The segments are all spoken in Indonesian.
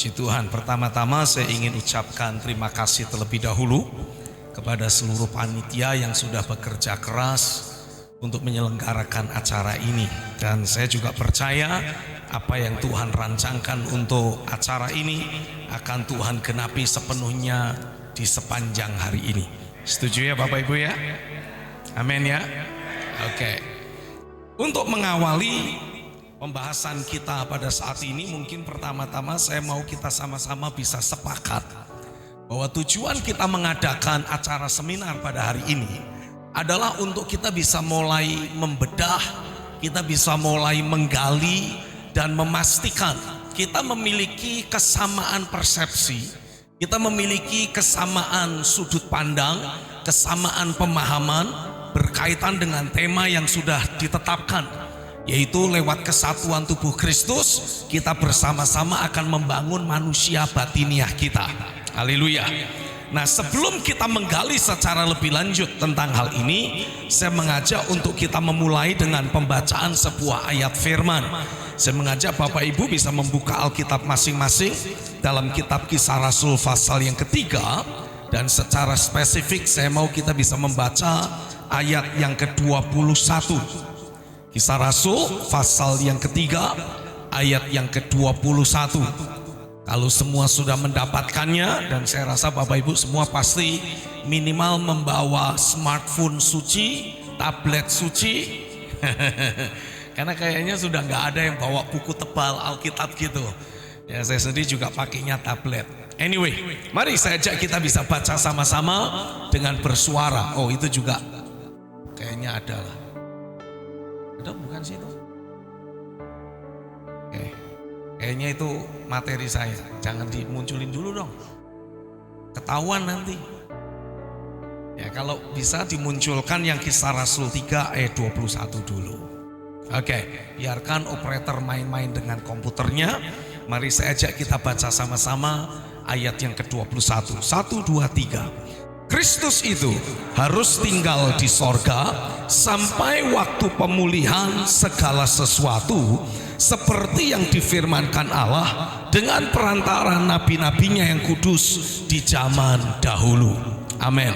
Puji Tuhan, pertama-tama saya ingin ucapkan terima kasih terlebih dahulu kepada seluruh panitia yang sudah bekerja keras untuk menyelenggarakan acara ini. Dan saya juga percaya apa yang Tuhan rancangkan untuk acara ini akan Tuhan genapi sepenuhnya di sepanjang hari ini. Setuju ya Bapak Ibu ya? Amin ya? Oke. Untuk mengawali pembahasan kita pada saat ini, mungkin pertama-tama saya mau kita sama-sama bisa sepakat bahwa tujuan kita mengadakan acara seminar pada hari ini adalah untuk kita bisa mulai membedah, kita bisa mulai menggali dan memastikan kita memiliki kesamaan persepsi, kita memiliki kesamaan sudut pandang, kesamaan pemahaman berkaitan dengan tema yang sudah ditetapkan, yaitu lewat kesatuan tubuh Kristus kita bersama-sama akan membangun manusia batiniah kita. Haleluya. Nah, sebelum kita menggali secara lebih lanjut tentang hal ini, saya mengajak untuk kita memulai dengan pembacaan sebuah ayat firman. Saya mengajak Bapak Ibu bisa membuka Alkitab masing-masing dalam kitab Kisah Rasul pasal yang ketiga, dan secara spesifik saya mau kita bisa membaca ayat yang ke-21. Kisah Rasul pasal yang ketiga ayat yang ke-21. Kalau semua sudah mendapatkannya, dan saya rasa Bapak Ibu semua pasti minimal membawa smartphone suci, tablet suci. Karena kayaknya sudah nggak ada yang bawa buku tebal Alkitab gitu. Ya, saya sendiri juga pakainya tablet. Anyway, mari saya ajak kita bisa baca sama-sama dengan bersuara. Oh, itu juga kayaknya ada lah. Ada bukan sih itu? Oke. Kayaknya itu materi saya. Jangan dimunculin dulu dong. Ketahuan nanti. Ya, kalau bisa dimunculkan yang Kisah Rasul 3 ayat 21 dulu. Oke, biarkan operator main-main dengan komputernya. Mari saya ajak kita baca sama-sama ayat yang ke-21. 1, 2, 3. Kristus itu harus tinggal di sorga sampai waktu pemulihan segala sesuatu, seperti yang difirmankan Allah dengan perantara nabi-nabinya yang kudus di zaman dahulu. Amin.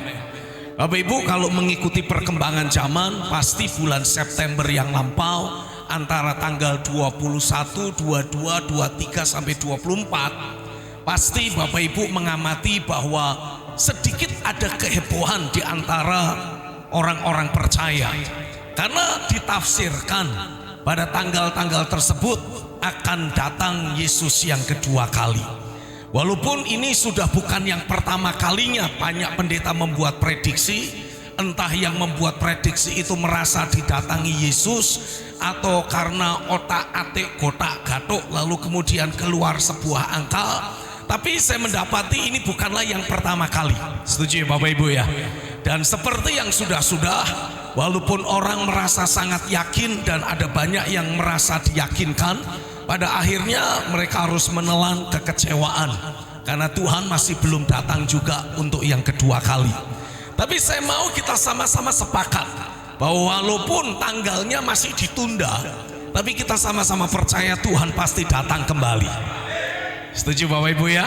Bapak Ibu, kalau mengikuti perkembangan zaman, pasti bulan September yang lampau antara tanggal 21, 22, 23 sampai 24, pasti Bapak Ibu mengamati bahwa sedikit ada kehebohan di antara orang-orang percaya, karena ditafsirkan pada tanggal-tanggal tersebut akan datang Yesus yang kedua kali. Walaupun ini sudah bukan yang pertama kalinya banyak pendeta membuat prediksi, entah yang membuat prediksi itu merasa didatangi Yesus atau karena otak-atik gotak-gatuk lalu kemudian keluar sebuah angka. Tapi saya mendapati ini bukanlah yang pertama kali. Setuju ya Bapak Ibu ya? Dan seperti yang sudah-sudah, walaupun orang merasa sangat yakin dan ada banyak yang merasa diyakinkan, pada akhirnya mereka harus menelan kekecewaan karena Tuhan masih belum datang juga untuk yang kedua kali. Tapi saya mau kita sama-sama sepakat bahwa walaupun tanggalnya masih ditunda, tapi kita sama-sama percaya Tuhan pasti datang kembali. Setuju Bapak Ibu ya?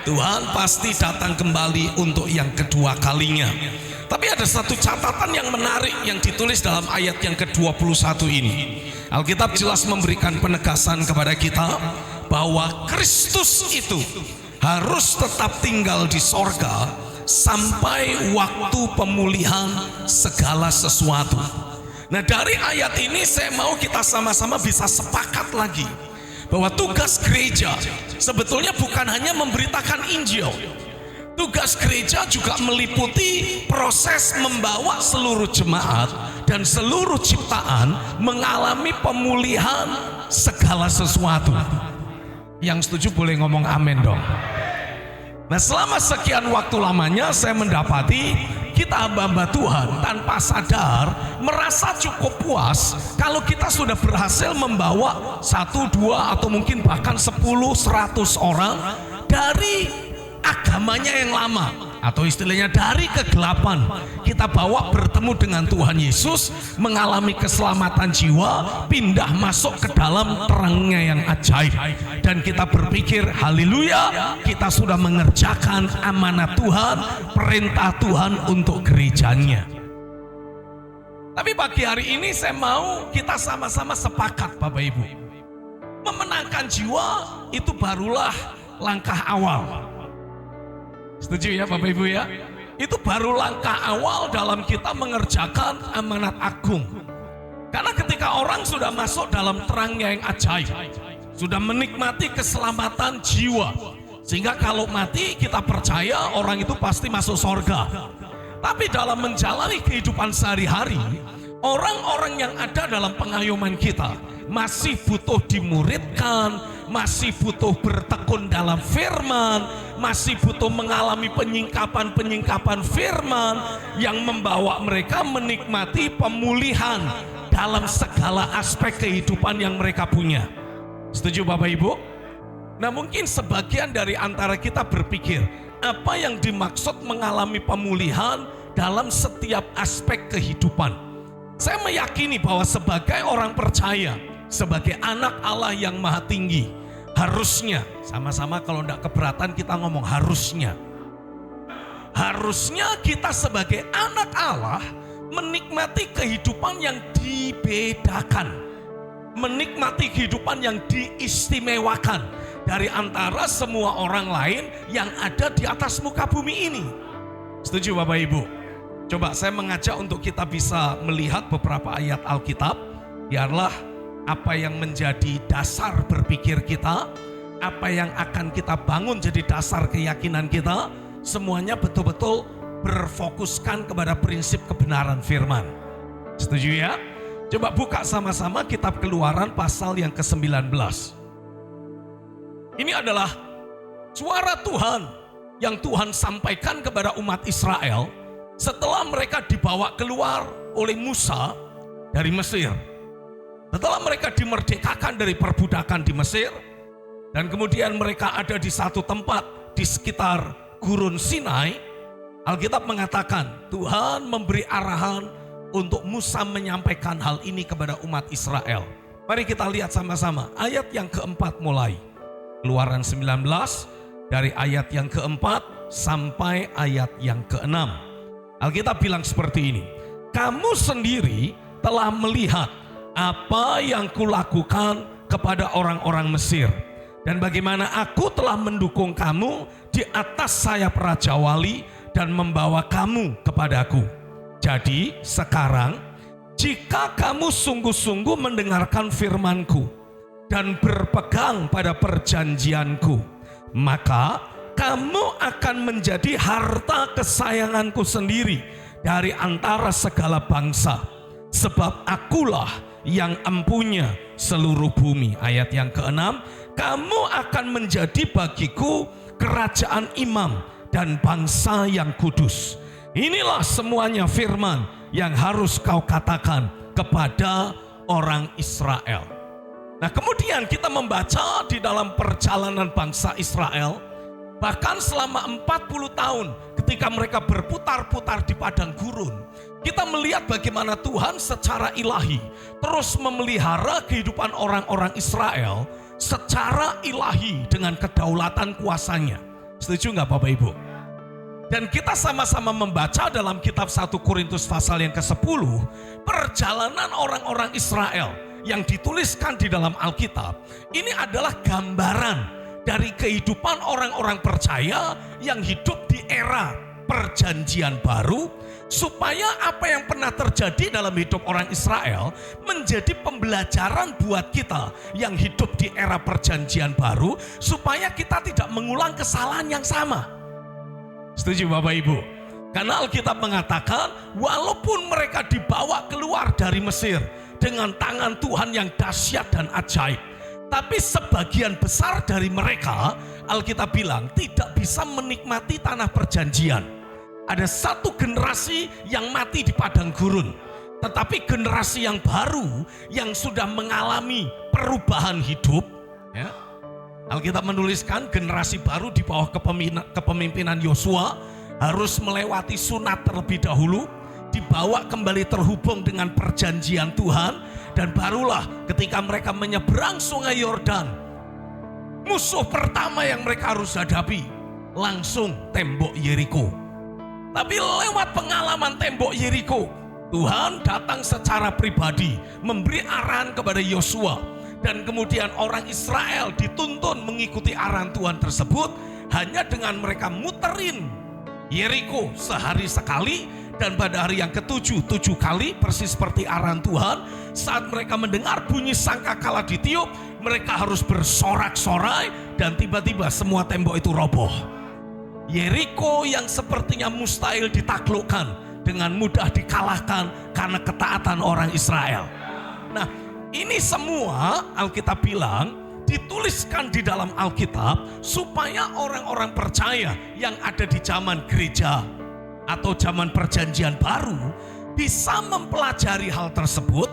Tuhan pasti datang kembali untuk yang kedua kalinya. Tapi ada satu catatan yang menarik yang ditulis dalam ayat yang ke-21 ini. Alkitab jelas memberikan penegasan kepada kita bahwa Kristus itu harus tetap tinggal di sorga sampai waktu pemulihan segala sesuatu. Nah, dari ayat ini saya mau kita sama-sama bisa sepakat lagi bahwa tugas gereja sebetulnya bukan hanya memberitakan Injil. Tugas gereja juga meliputi proses membawa seluruh jemaat dan seluruh ciptaan mengalami pemulihan segala sesuatu. Yang setuju boleh ngomong amin dong. Nah, selama sekian waktu lamanya saya mendapati kita hamba-hamba Tuhan tanpa sadar merasa cukup puas kalau kita sudah berhasil membawa 1, 2 atau mungkin bahkan 10, 100 orang dari agamanya yang lama, atau istilahnya dari kegelapan, kita bawa bertemu dengan Tuhan Yesus, mengalami keselamatan jiwa, pindah masuk ke dalam terangnya yang ajaib. Dan kita berpikir, haleluya, kita sudah mengerjakan amanat Tuhan, perintah Tuhan untuk gerejanya. Tapi pagi hari ini saya mau kita sama-sama sepakat, Bapak Ibu, memenangkan jiwa itu barulah langkah awal. Setuju ya Bapak Ibu ya? Itu baru langkah awal dalam kita mengerjakan amanat agung. Karena ketika orang sudah masuk dalam terangnya yang ajaib, sudah menikmati keselamatan jiwa, sehingga kalau mati kita percaya orang itu pasti masuk surga. Tapi dalam menjalani kehidupan sehari-hari, orang-orang yang ada dalam pengayoman kita masih butuh dimuridkan, masih butuh bertekun dalam firman, masih butuh mengalami penyingkapan-penyingkapan firman yang membawa mereka menikmati pemulihan dalam segala aspek kehidupan yang mereka punya. Setuju Bapak Ibu? Nah, mungkin sebagian dari antara kita berpikir, apa yang dimaksud mengalami pemulihan dalam setiap aspek kehidupan? Saya meyakini bahwa sebagai orang percaya, sebagai anak Allah yang maha tinggi, harusnya, sama-sama kalau tidak keberatan kita ngomong harusnya kita sebagai anak Allah menikmati kehidupan yang dibedakan, menikmati kehidupan yang diistimewakan dari antara semua orang lain yang ada di atas muka bumi ini. Setuju Bapak Ibu? Coba saya mengajak untuk kita bisa melihat beberapa ayat Alkitab. Biarlah apa yang menjadi dasar berpikir kita, apa yang akan kita bangun jadi dasar keyakinan kita, semuanya betul-betul berfokuskan kepada prinsip kebenaran firman. Setuju ya? Coba buka sama-sama kitab Keluaran pasal yang ke-19. Ini adalah suara Tuhan yang Tuhan sampaikan kepada umat Israel setelah mereka dibawa keluar oleh Musa dari Mesir. Setelah mereka dimerdekakan dari perbudakan di Mesir, dan kemudian mereka ada di satu tempat di sekitar Gurun Sinai, Alkitab mengatakan Tuhan memberi arahan untuk Musa menyampaikan hal ini kepada umat Israel. Mari kita lihat sama-sama ayat yang keempat mulai. Keluaran 19 dari ayat yang keempat sampai ayat yang keenam. Alkitab bilang seperti ini, kamu sendiri telah melihat apa yang kulakukan kepada orang-orang Mesir, dan bagaimana aku telah mendukung kamu di atas sayap Raja Wali dan membawa kamu kepadaku. Jadi sekarang jika kamu sungguh-sungguh mendengarkan firmanku dan berpegang pada perjanjianku, maka kamu akan menjadi harta kesayanganku sendiri dari antara segala bangsa, sebab akulah yang empunya seluruh bumi. Ayat yang keenam, kamu akan menjadi bagiku kerajaan imam dan bangsa yang kudus. Inilah semuanya firman yang harus kau katakan kepada orang Israel. Nah, kemudian kita membaca di dalam perjalanan bangsa Israel, bahkan selama 40 tahun ketika mereka berputar-putar di padang gurun, kita melihat bagaimana Tuhan secara ilahi terus memelihara kehidupan orang-orang Israel secara ilahi dengan kedaulatan kuasanya. Setuju nggak Bapak Ibu? Dan kita sama-sama membaca dalam kitab 1 Korintus pasal yang ke-10, perjalanan orang-orang Israel yang dituliskan di dalam Alkitab. Ini adalah gambaran dari kehidupan orang-orang percaya yang hidup di era perjanjian baru, supaya apa yang pernah terjadi dalam hidup orang Israel menjadi pembelajaran buat kita yang hidup di era perjanjian baru, supaya kita tidak mengulang kesalahan yang sama. Setuju Bapak Ibu? Karena Alkitab mengatakan walaupun mereka dibawa keluar dari Mesir dengan tangan Tuhan yang dahsyat dan ajaib, tapi sebagian besar dari mereka, Alkitab bilang, tidak bisa menikmati tanah perjanjian. Ada satu generasi yang mati di padang gurun, tetapi generasi yang baru yang sudah mengalami perubahan hidup, ya, Alkitab menuliskan generasi baru di bawah kepemimpinan Yosua harus melewati sunat terlebih dahulu, dibawa kembali terhubung dengan perjanjian Tuhan, dan barulah ketika mereka menyeberang sungai Yordan, musuh pertama yang mereka harus hadapi langsung tembok Yeriko. Tapi lewat pengalaman tembok Yeriko, Tuhan datang secara pribadi memberi arahan kepada Yosua. Dan kemudian orang Israel dituntun mengikuti arahan Tuhan tersebut hanya dengan mereka muterin Yeriko sehari sekali. Dan pada hari yang ketujuh, 7 kali persis seperti arahan Tuhan. Saat mereka mendengar bunyi sangkakala ditiup, mereka harus bersorak-sorai dan tiba-tiba semua tembok itu roboh. Yeriko yang sepertinya mustahil ditaklukkan dengan mudah dikalahkan karena ketaatan orang Israel. Nah, ini semua Alkitab bilang dituliskan di dalam Alkitab supaya orang-orang percaya yang ada di zaman gereja atau zaman perjanjian baru bisa mempelajari hal tersebut,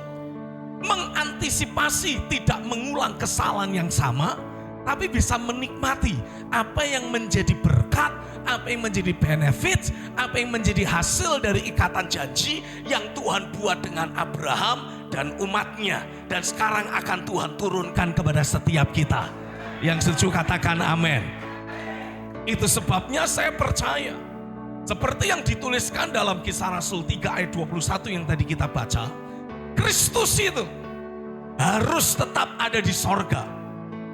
mengantisipasi tidak mengulang kesalahan yang sama, tapi bisa menikmati apa yang menjadi berkat, apa yang menjadi benefit, apa yang menjadi hasil dari ikatan janji yang Tuhan buat dengan Abraham dan umatnya, dan sekarang akan Tuhan turunkan kepada setiap kita. Yang setuju katakan amin. Itu sebabnya saya percaya, seperti yang dituliskan dalam Kisah Rasul 3 ayat 21 yang tadi kita baca, Kristus itu harus tetap ada di sorga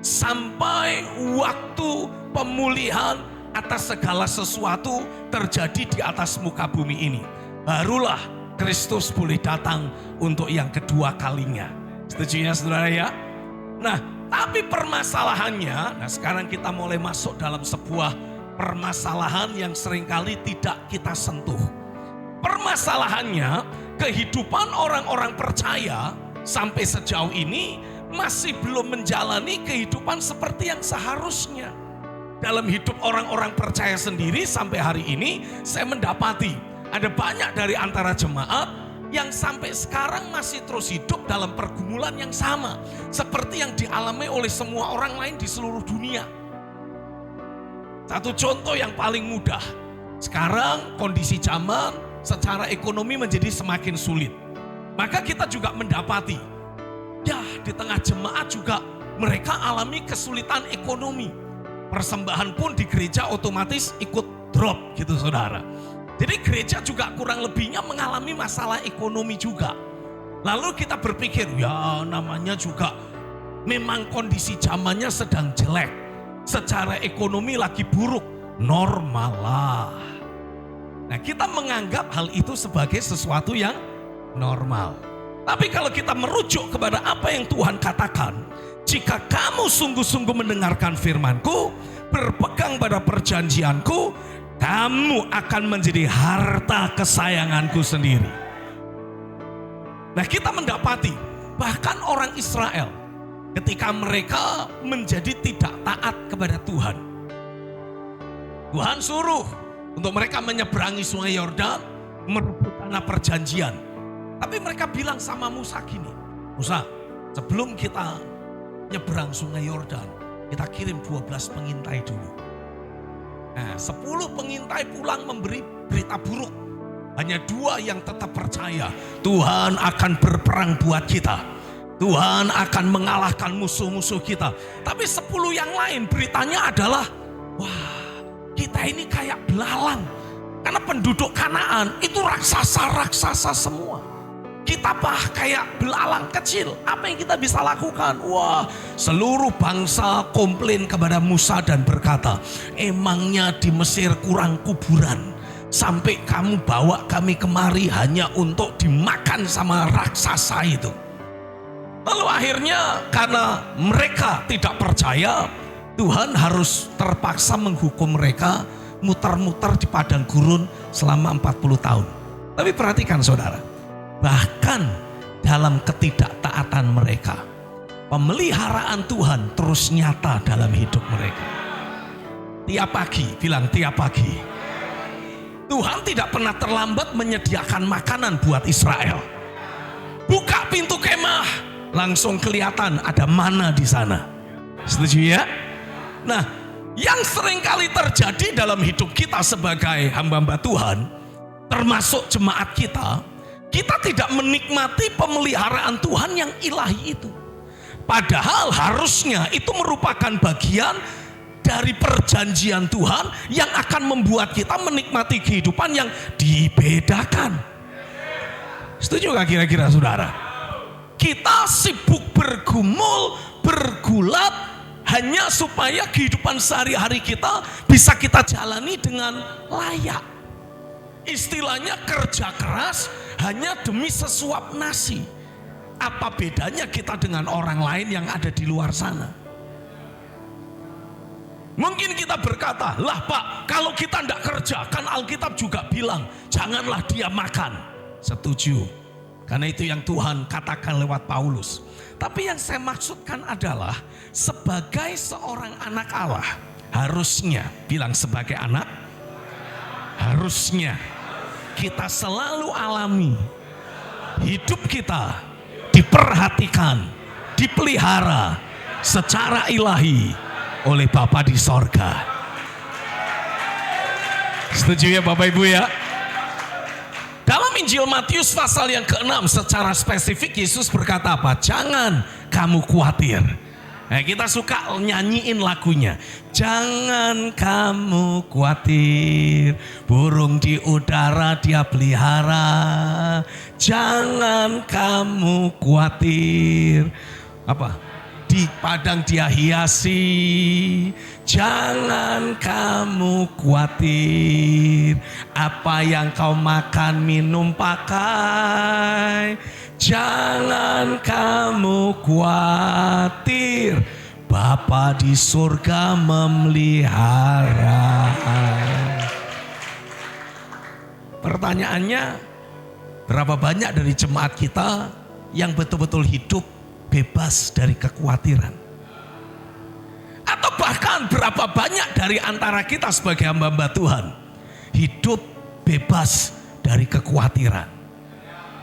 sampai waktu pemulihan atas segala sesuatu terjadi di atas muka bumi ini. Barulah Kristus boleh datang untuk yang kedua kalinya. Setuju ya saudara ya? Nah, tapi permasalahannya, sekarang kita mulai masuk dalam sebuah permasalahan yang seringkali tidak kita sentuh. Permasalahannya, kehidupan orang-orang percaya sampai sejauh ini masih belum menjalani kehidupan seperti yang seharusnya. Dalam hidup orang-orang percaya sendiri sampai hari ini, saya mendapati ada banyak dari antara jemaat yang sampai sekarang masih terus hidup dalam pergumulan yang sama seperti yang dialami oleh semua orang lain di seluruh dunia. Satu contoh yang paling mudah, sekarang kondisi zaman secara ekonomi menjadi semakin sulit. Maka kita juga mendapati, ya di tengah jemaat juga mereka alami kesulitan ekonomi. Persembahan pun di gereja otomatis ikut drop gitu saudara. Jadi gereja juga kurang lebihnya mengalami masalah ekonomi juga. Lalu kita berpikir, ya namanya juga memang kondisi zamannya sedang jelek. Secara ekonomi lagi buruk, normal lah. Nah, kita menganggap hal itu sebagai sesuatu yang normal. Tapi kalau kita merujuk kepada apa yang Tuhan katakan, jika kamu sungguh-sungguh mendengarkan firman-Ku, berpegang pada perjanjian-Ku, kamu akan menjadi harta kesayangan-Ku sendiri. Nah, kita mendapati bahkan orang Israel ketika mereka menjadi tidak taat kepada Tuhan, Tuhan suruh untuk mereka menyeberangi sungai Yordan, merebut tanah perjanjian. Tapi mereka bilang sama Musa gini, Musa, sebelum kita nyeberang sungai Yordan, kita kirim 12 pengintai dulu. Nah, 10 pengintai pulang memberi berita buruk. Hanya 2 yang tetap percaya Tuhan akan berperang buat kita. Tuhan akan mengalahkan musuh-musuh kita. Tapi 10 yang lain beritanya adalah, wah, kita ini kayak belalang. Karena penduduk Kanaan itu raksasa-raksasa semua. Kita kayak belalang kecil. Apa yang kita bisa lakukan? Wah, seluruh bangsa komplain kepada Musa dan berkata, emangnya di Mesir kurang kuburan sampai kamu bawa kami kemari hanya untuk dimakan sama raksasa itu. Lalu akhirnya karena mereka tidak percaya, Tuhan harus terpaksa menghukum mereka muter-muter di padang gurun selama 40 tahun. Tapi perhatikan saudara, bahkan dalam ketidaktaatan mereka, pemeliharaan Tuhan terus nyata dalam hidup mereka. Tiap pagi, bilang tiap pagi. Tuhan tidak pernah terlambat menyediakan makanan buat Israel. Buka pintu kemah, langsung kelihatan ada mana di sana. Setuju ya? Nah, yang seringkali terjadi dalam hidup kita sebagai hamba-hamba Tuhan, termasuk jemaat kita tidak menikmati pemeliharaan Tuhan yang ilahi itu. Padahal harusnya itu merupakan bagian dari perjanjian Tuhan yang akan membuat kita menikmati kehidupan yang dibedakan. Setuju gak kira-kira saudara? Kita sibuk bergumul, bergulat hanya supaya kehidupan sehari-hari kita bisa kita jalani dengan layak. Istilahnya kerja keras hanya demi sesuap nasi. Apa bedanya kita dengan orang lain yang ada di luar sana? Mungkin kita berkata, lah Pak, kalau kita tidak kerja, kan Alkitab juga bilang, janganlah dia makan. Setuju, karena itu yang Tuhan katakan lewat Paulus. Tapi yang saya maksudkan adalah, sebagai seorang anak Allah, harusnya, bilang sebagai anak, harusnya kita selalu alami hidup kita diperhatikan, dipelihara secara ilahi oleh Bapa di sorga. Setuju ya Bapak Ibu ya? Dalam Injil Matius pasal yang ke-6 secara spesifik Yesus berkata apa? Jangan kamu khawatir. Kita suka nyanyiin lagunya. Jangan kamu khawatir, burung di udara dia pelihara. Jangan kamu khawatir, apa? Di padang dia hiasi. Jangan kamu khawatir, apa yang kau makan, minum, pakai. Jangan kamu khawatir, Bapa di surga memelihara. Pertanyaannya, berapa banyak dari jemaat kita yang betul-betul hidup bebas dari kekhawatiran? Atau bahkan berapa banyak dari antara kita sebagai hamba-hamba Tuhan hidup bebas dari kekhawatiran?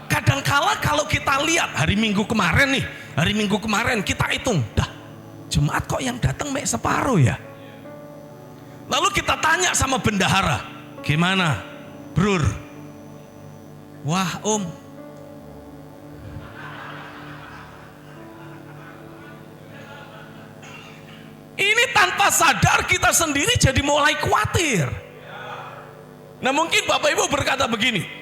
Kadangkala kalau kita lihat hari Minggu kemarin kita hitung, dah jemaat kok yang datang mek separuh ya. Lalu kita tanya sama bendahara, gimana Brur? Wah Om, ini tanpa sadar kita sendiri jadi mulai khawatir. Nah mungkin Bapak Ibu berkata begini,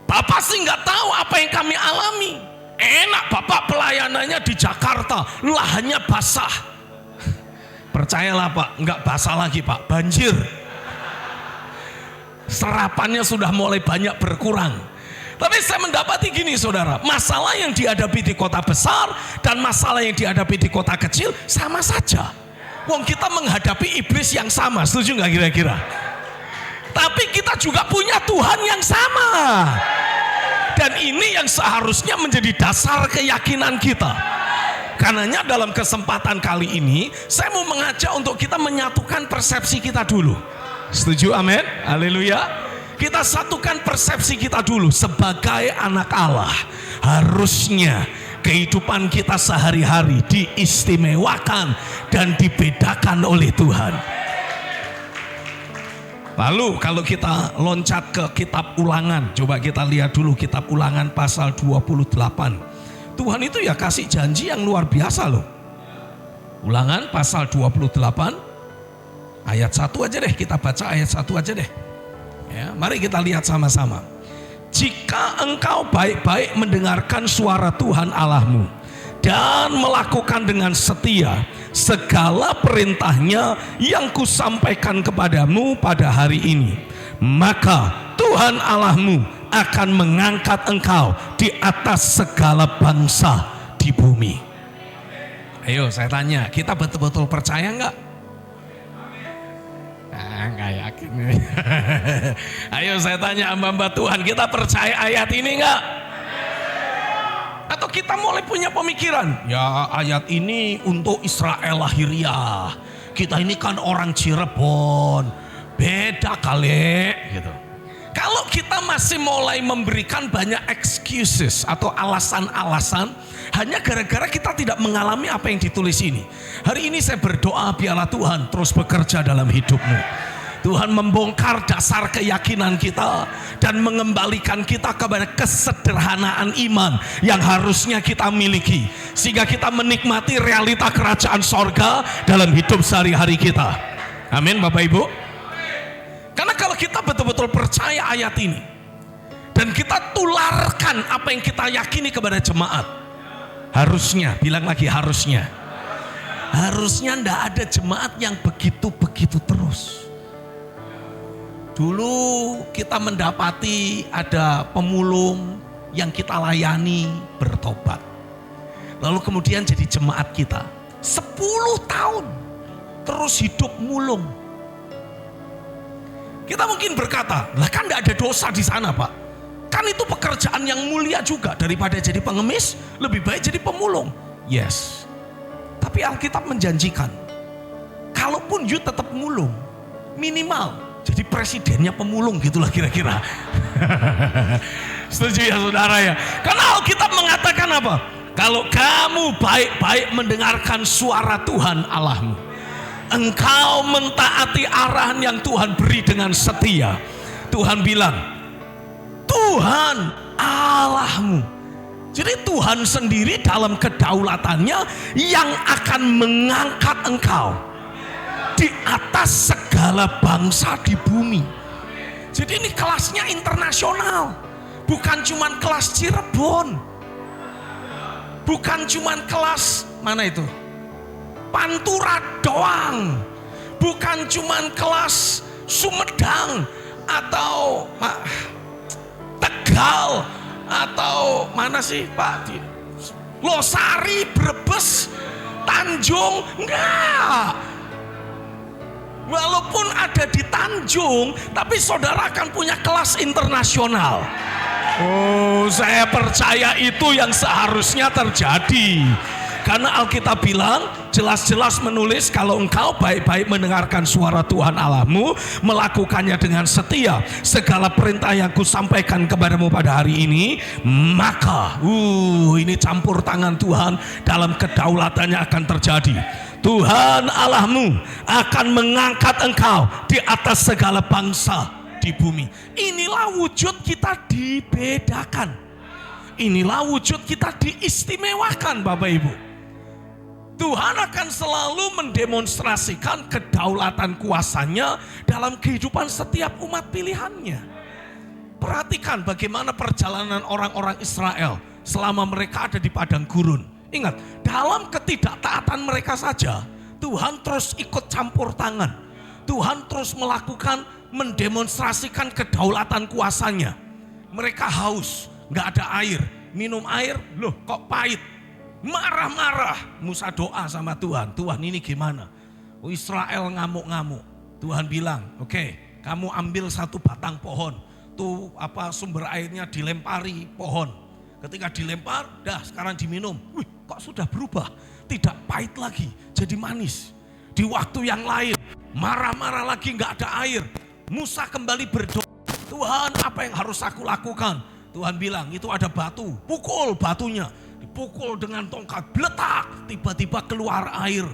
Bapak sih nggak tahu apa yang kami alami. Enak Bapak pelayanannya di Jakarta, lahannya basah. Percayalah Pak, nggak basah lagi Pak, banjir. Serapannya sudah mulai banyak berkurang. Tapi saya mendapati gini saudara, masalah yang dihadapi di kota besar dan masalah yang dihadapi di kota kecil sama saja. Wong kita menghadapi iblis yang sama, setuju nggak kira-kira? Tapi kita juga punya Tuhan yang sama. Dan ini yang seharusnya menjadi dasar keyakinan kita. Karenanya dalam kesempatan kali ini, saya mau mengajak untuk kita menyatukan persepsi kita dulu. Setuju? Amin? Haleluya. Kita satukan persepsi kita dulu sebagai anak Allah. Harusnya kehidupan kita sehari-hari diistimewakan dan dibedakan oleh Tuhan. Lalu kalau kita loncat ke kitab Ulangan, coba kita lihat dulu kitab Ulangan pasal 28. Tuhan itu ya kasih janji yang luar biasa loh. Ulangan pasal 28 ayat 1 aja deh, kita baca ayat 1 aja deh. Ya, mari kita lihat sama-sama. Jika engkau baik-baik mendengarkan suara Tuhan Allahmu dan melakukan dengan setia segala perintahnya yang kusampaikan kepadamu pada hari ini, maka Tuhan Allahmu akan mengangkat engkau di atas segala bangsa di bumi. Ayo saya tanya, kita betul-betul percaya enggak? Enggak yakin. Ayo saya tanya hamba-hamba Tuhan, kita percaya ayat ini enggak? Atau kita mulai punya pemikiran, ya ayat ini untuk Israel lahiriah, kita ini kan orang Cirebon, beda kali gitu. Kalau kita masih mulai memberikan banyak excuses atau alasan-alasan hanya gara-gara kita tidak mengalami apa yang ditulis ini. Hari ini saya berdoa biarlah Tuhan terus bekerja dalam hidupmu. Tuhan membongkar dasar keyakinan kita dan mengembalikan kita kepada kesederhanaan iman yang harusnya kita miliki, sehingga kita menikmati realita kerajaan sorga dalam hidup sehari-hari kita. Amin Bapak Ibu. Karena kalau kita betul-betul percaya ayat ini dan kita tularkan apa yang kita yakini kepada jemaat, harusnya, bilang lagi harusnya enggak ada jemaat yang begitu-begitu terus. Dulu kita mendapati ada pemulung yang kita layani bertobat. Lalu kemudian jadi jemaat kita 10 tahun terus hidup mulung. Kita mungkin berkata, lah kan enggak ada dosa di sana Pak. Kan itu pekerjaan yang mulia juga, daripada jadi pengemis lebih baik jadi pemulung. Yes. Tapi Alkitab menjanjikan, kalaupun you tetap mulung, minimal jadi presidennya pemulung gitulah kira-kira. Setuju ya saudara ya? Karena Alkitab mengatakan apa? Kalau kamu baik-baik mendengarkan suara Tuhan Allahmu, engkau mentaati arahan yang Tuhan beri dengan setia. Tuhan bilang, Tuhan Allahmu. Jadi Tuhan sendiri dalam kedaulatannya yang akan mengangkat engkau di atas segala bangsa di bumi. Jadi ini kelasnya internasional, bukan cuman kelas Cirebon, bukan cuman kelas mana itu Pantura doang, bukan cuman kelas Sumedang atau Tegal atau mana sih Pak, Losari, Brebes, Tanjung, enggak. Walaupun ada di Tanjung, tapi saudara akan punya kelas internasional. Oh, saya percaya itu yang seharusnya terjadi. Karena Alkitab bilang, jelas-jelas menulis, kalau engkau baik-baik mendengarkan suara Tuhan Allahmu, melakukannya dengan setia, segala perintah yang kusampaikan kepadamu pada hari ini, maka ini campur tangan Tuhan dalam kedaulatannya akan terjadi. Tuhan Allahmu akan mengangkat engkau di atas segala bangsa di bumi. Inilah wujud kita dibedakan. Inilah wujud kita diistimewakan Bapak Ibu. Tuhan akan selalu mendemonstrasikan kedaulatan kuasanya dalam kehidupan setiap umat pilihannya. Perhatikan bagaimana perjalanan orang-orang Israel selama mereka ada di padang gurun. Ingat, dalam ketidaktaatan mereka saja, Tuhan terus ikut campur tangan. Tuhan terus mendemonstrasikan kedaulatan kuasanya. Mereka haus, gak ada air. Minum air, loh kok pahit. Marah-marah. Musa doa sama Tuhan, Tuhan ini gimana? Israel ngamuk-ngamuk. Tuhan bilang, oke, kamu ambil satu batang pohon. Tuh sumber airnya dilempari pohon. Ketika dilempar, dah sekarang diminum. Wih, kok sudah berubah? Tidak pahit lagi, jadi manis. Di waktu yang lain, marah-marah lagi, nggak ada air. Musa kembali berdoa, Tuhan apa yang harus aku lakukan? Tuhan bilang, itu ada batu, pukul batunya. Dipukul dengan tongkat, beletak, tiba-tiba keluar air.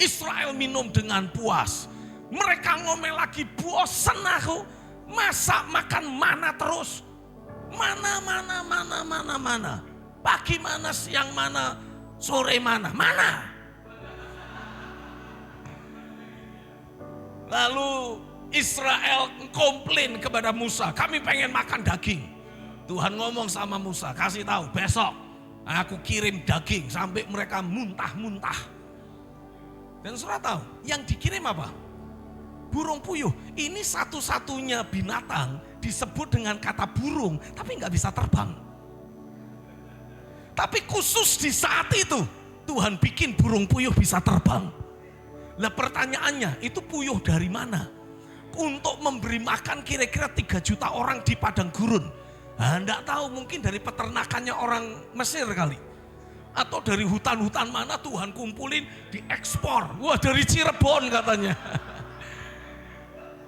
Israel minum dengan puas. Mereka ngomel lagi, bosan aku, masa makan mana terus? Mana. Pagi mana, siang mana, sore mana. Lalu Israel komplain kepada Musa, kami pengen makan daging. Tuhan ngomong sama Musa, kasih tahu besok aku kirim daging sampai mereka muntah-muntah. Dan saudara tahu, yang dikirim apa? Burung puyuh. Ini satu-satunya binatang disebut dengan kata burung, tapi nggak bisa terbang. Tapi khusus di saat itu, Tuhan bikin burung puyuh bisa terbang. Nah pertanyaannya, itu puyuh dari mana? Untuk memberi makan kira-kira 3 juta orang di padang gurun. Nah, enggak tahu, mungkin dari peternakannya orang Mesir kali. Atau dari hutan-hutan mana Tuhan kumpulin, diekspor. Wah, dari Cirebon katanya.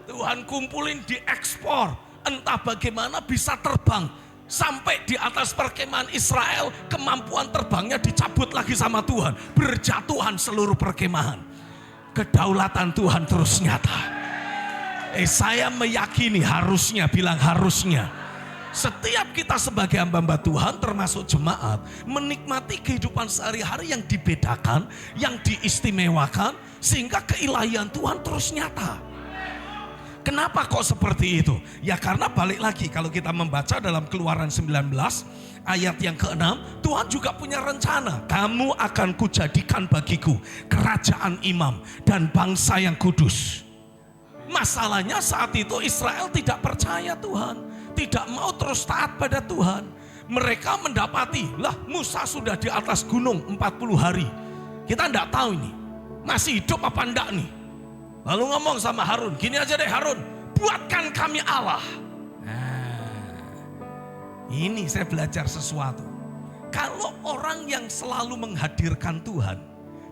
Tuhan kumpulin, diekspor. entah bagaimana bisa terbang sampai di atas perkemahan Israel, kemampuan terbangnya dicabut lagi sama Tuhan, berjatuhan seluruh perkemahan. Kedaulatan Tuhan terus nyata. Saya meyakini, harusnya, bilang harusnya, setiap kita sebagai hamba-hamba Tuhan termasuk jemaat menikmati kehidupan sehari-hari yang dibedakan, yang diistimewakan, sehingga keilahian Tuhan terus nyata. Kenapa kok seperti itu? Ya karena balik lagi, kalau kita membaca dalam Keluaran 19 ayat yang ke-6, Tuhan juga punya rencana. Kamu akan kujadikan bagiku kerajaan imam dan bangsa yang kudus. Masalahnya saat itu Israel tidak percaya Tuhan, tidak mau terus taat pada Tuhan. Mereka mendapati, lah Musa sudah di atas gunung 40 hari. Kita enggak tahu ini, masih hidup apa enggak nih. Lalu ngomong sama Harun, gini aja deh Harun, buatkan kami Allah. Nah, ini saya belajar sesuatu. Kalau orang yang selalu menghadirkan Tuhan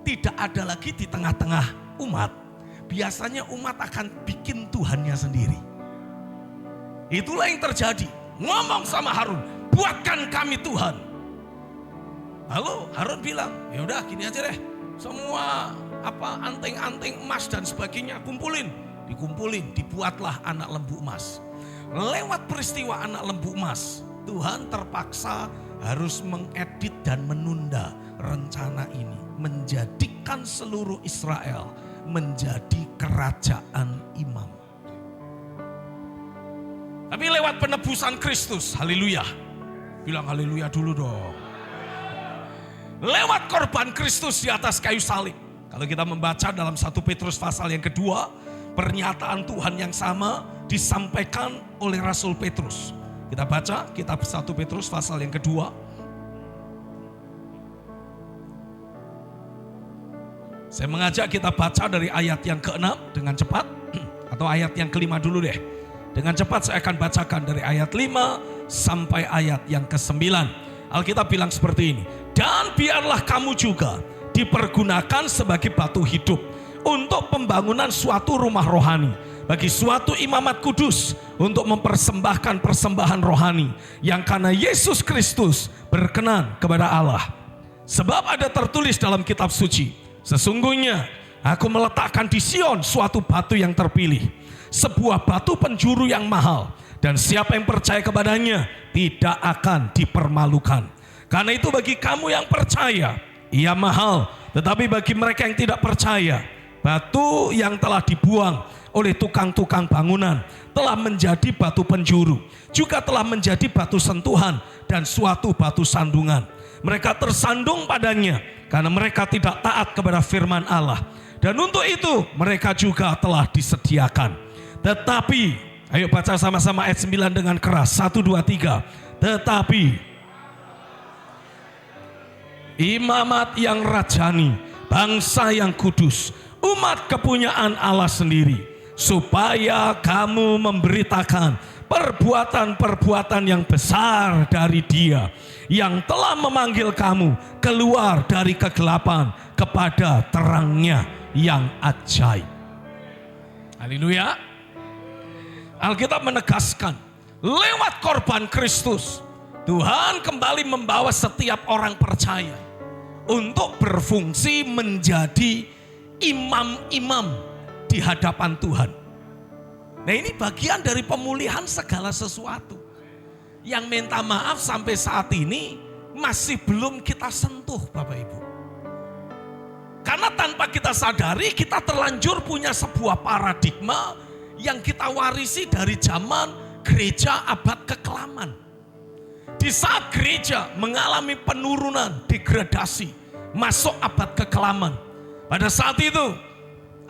tidak ada lagi di tengah-tengah umat, biasanya umat akan bikin Tuhannya sendiri. Itulah yang terjadi. Ngomong sama Harun, buatkan kami Tuhan. Lalu Harun bilang, ya udah gini aja deh, semua anting-anting emas dan sebagainya dikumpulin, dibuatlah anak lembu emas. Lewat peristiwa anak lembu emas, Tuhan terpaksa harus mengedit dan menunda rencana ini, menjadikan seluruh Israel menjadi kerajaan imam. Tapi lewat penebusan Kristus, haleluya. Bilang haleluya dulu dong. Lewat korban Kristus di atas kayu salib. Kalau kita membaca dalam 1 Petrus pasal yang kedua, pernyataan Tuhan yang sama disampaikan oleh Rasul Petrus. Kita baca kitab 1 Petrus pasal yang kedua. Saya mengajak kita baca dari ayat yang ke-6 dengan cepat. Atau ayat yang ke-5 dulu deh. Dengan cepat saya akan bacakan dari ayat 5 sampai ayat yang ke-9. Alkitab bilang seperti ini. Dan biarlah kamu juga dipergunakan sebagai batu hidup untuk pembangunan suatu rumah rohani, bagi suatu imamat kudus, untuk mempersembahkan persembahan rohani yang karena Yesus Kristus berkenan kepada Allah. Sebab ada tertulis dalam kitab suci, sesungguhnya aku meletakkan di Sion suatu batu yang terpilih, sebuah batu penjuru yang mahal, dan siapa yang percaya kepadanya tidak akan dipermalukan. Karena itu bagi kamu yang percaya, ia mahal, tetapi bagi mereka yang tidak percaya, batu yang telah dibuang oleh tukang-tukang bangunan telah menjadi batu penjuru, juga telah menjadi batu sentuhan dan suatu batu sandungan. Mereka tersandung padanya karena mereka tidak taat kepada firman Allah, dan untuk itu mereka juga telah disediakan. Tetapi, ayo baca sama-sama ayat 9 dengan keras. 1, 2, 3. Tetapi imamat yang rajani, bangsa yang kudus, umat kepunyaan Allah sendiri, supaya kamu memberitakan perbuatan-perbuatan yang besar dari Dia yang telah memanggil kamu keluar dari kegelapan kepada terangnya yang ajaib. Haleluya. Alkitab menegaskan, lewat korban Kristus, Tuhan kembali membawa setiap orang percaya untuk berfungsi menjadi imam-imam di hadapan Tuhan. Nah, ini bagian dari pemulihan segala sesuatu yang minta maaf sampai saat ini masih belum kita sentuh, Bapak Ibu. Karena tanpa kita sadari, kita terlanjur punya sebuah paradigma yang kita warisi dari zaman gereja abad ke-8. Di saat gereja mengalami penurunan, degradasi, masuk abad ke-8. Pada saat itu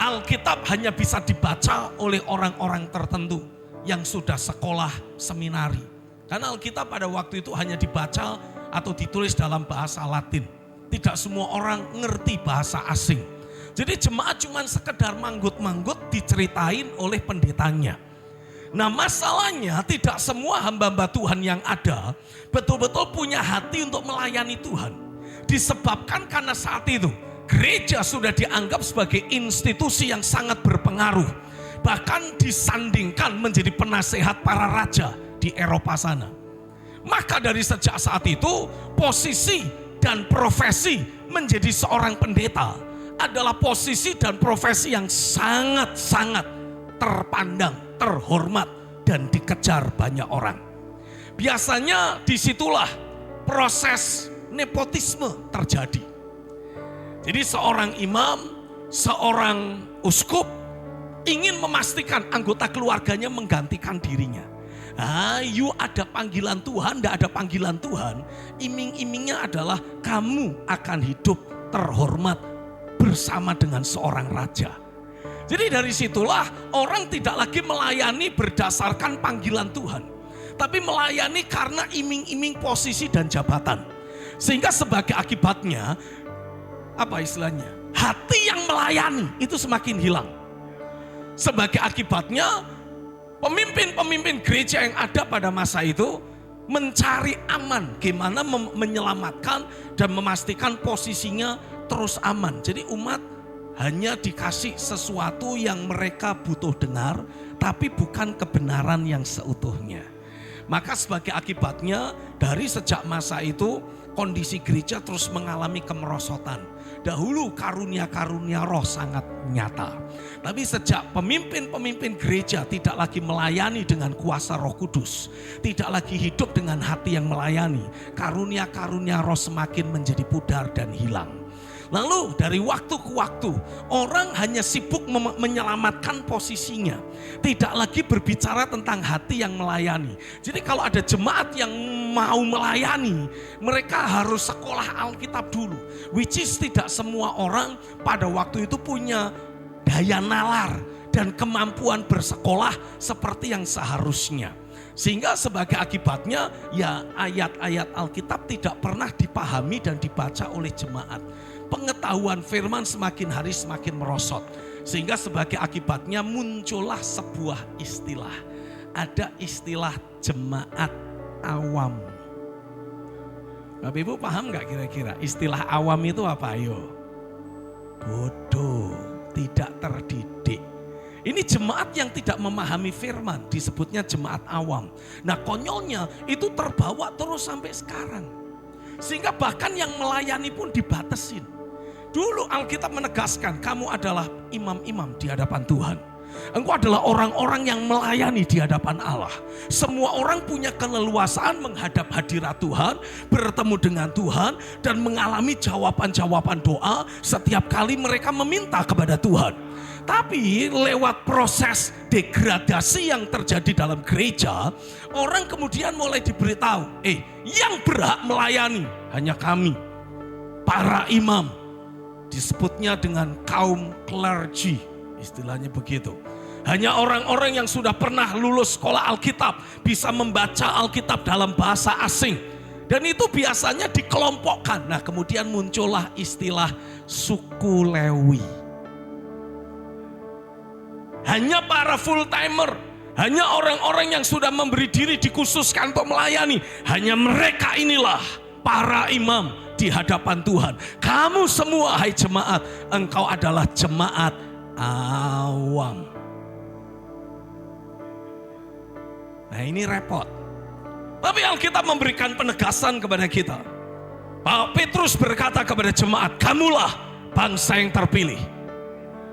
Alkitab hanya bisa dibaca oleh orang-orang tertentu yang sudah sekolah seminari. Karena Alkitab pada waktu itu hanya dibaca atau ditulis dalam bahasa Latin. Tidak semua orang ngerti bahasa asing. Jadi jemaat cuma sekedar manggut-manggut diceritain oleh pendetanya. Nah, masalahnya tidak semua hamba-hamba Tuhan yang ada betul-betul punya hati untuk melayani Tuhan. Disebabkan karena saat itu gereja sudah dianggap sebagai institusi yang sangat berpengaruh. bahkan disandingkan menjadi penasehat para raja di Eropa sana. Maka dari sejak saat itu posisi dan profesi menjadi seorang pendeta adalah posisi dan profesi yang sangat-sangat terpandang, terhormat, dan dikejar banyak orang. Biasanya disitulah proses nepotisme terjadi. Jadi seorang imam, seorang uskup ingin memastikan anggota keluarganya menggantikan dirinya. You ada panggilan Tuhan, tidak ada panggilan Tuhan, iming-imingnya adalah kamu akan hidup terhormat bersama dengan seorang raja. Jadi dari situlah orang tidak lagi melayani berdasarkan panggilan Tuhan, tapi melayani karena iming-iming posisi dan jabatan. Sehingga sebagai akibatnya, apa istilahnya? Hati yang melayani itu semakin hilang. Sebagai akibatnya, pemimpin-pemimpin gereja yang ada pada masa itu mencari aman, gimana menyelamatkan dan memastikan posisinya terus aman. Jadi umat hanya dikasih sesuatu yang mereka butuh dengar, tapi bukan kebenaran yang seutuhnya. Maka sebagai akibatnya dari sejak masa itu kondisi gereja terus mengalami kemerosotan. Dahulu karunia-karunia roh sangat nyata. Tapi sejak pemimpin-pemimpin gereja tidak lagi melayani dengan kuasa Roh Kudus, tidak lagi hidup dengan hati yang melayani, karunia-karunia roh semakin menjadi pudar dan hilang. Lalu dari waktu ke waktu orang hanya sibuk menyelamatkan posisinya, tidak lagi berbicara tentang hati yang melayani. Jadi kalau ada jemaat yang mau melayani, mereka harus sekolah Alkitab dulu. Which is tidak semua orang pada waktu itu punya daya nalar dan kemampuan bersekolah seperti yang seharusnya. Sehingga sebagai akibatnya ya ayat-ayat Alkitab tidak pernah dipahami dan dibaca oleh jemaat. Pengetahuan firman semakin hari semakin merosot. Sehingga sebagai akibatnya muncullah sebuah istilah. Ada istilah jemaat awam. Bapak Ibu paham gak kira-kira istilah awam itu apa? Ayo. Bodoh, tidak terdidik. Ini jemaat yang tidak memahami firman, disebutnya jemaat awam. Nah konyolnya itu terbawa terus sampai sekarang. Sehingga bahkan yang melayani pun dibatasin. Dulu Alkitab menegaskan kamu adalah imam-imam di hadapan Tuhan. Engkau adalah orang-orang yang melayani di hadapan Allah. Semua orang punya keleluasaan menghadap hadirat Tuhan, bertemu dengan Tuhan, dan mengalami jawaban-jawaban doa setiap kali mereka meminta kepada Tuhan. Tapi lewat proses degradasi yang terjadi dalam gereja, orang kemudian mulai diberitahu, yang berhak melayani hanya kami, para imam. Disebutnya dengan kaum clergy, istilahnya begitu. Hanya orang-orang yang sudah pernah lulus sekolah Alkitab bisa membaca Alkitab dalam bahasa asing. Dan itu biasanya dikelompokkan. Nah kemudian muncullah istilah suku Lewi. Hanya para full timer, hanya orang-orang yang sudah memberi diri dikhususkan untuk melayani. Hanya mereka inilah para imam di hadapan Tuhan. Kamu semua hai jemaat, engkau adalah jemaat awam. Nah ini repot. Tapi Alkitab memberikan penegasan kepada kita. Pak Petrus berkata kepada jemaat, kamulah bangsa yang terpilih.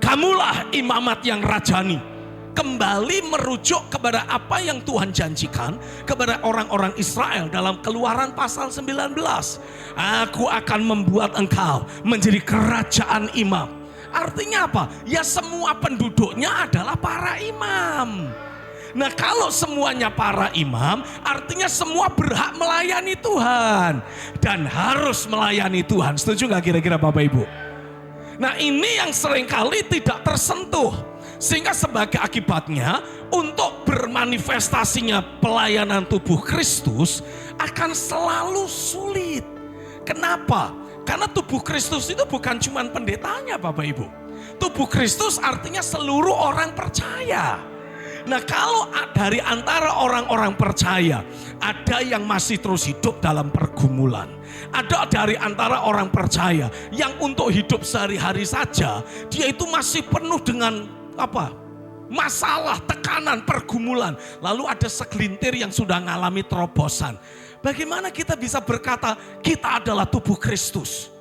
Kamulah imamat yang rajani. Kembali merujuk kepada apa yang Tuhan janjikan kepada orang-orang Israel dalam Keluaran pasal 19. Aku akan membuat engkau menjadi kerajaan imam. Artinya apa? Ya semua penduduknya adalah para imam. Nah kalau semuanya para imam, artinya semua berhak melayani Tuhan. Dan harus melayani Tuhan. Setuju gak kira-kira Bapak Ibu? Nah ini yang seringkali tidak tersentuh. Sehingga sebagai akibatnya untuk bermanifestasinya pelayanan tubuh Kristus akan selalu sulit. Kenapa? Karena tubuh Kristus itu bukan cuma pendetanya Bapak Ibu. Tubuh Kristus artinya seluruh orang percaya. Nah kalau dari antara orang-orang percaya ada yang masih terus hidup dalam pergumulan. Ada dari antara orang percaya yang untuk hidup sehari-hari saja dia itu masih penuh dengan masalah, tekanan, pergumulan. Lalu ada segelintir yang sudah mengalami terobosan. Bagaimana kita bisa berkata kita adalah tubuh Kristus?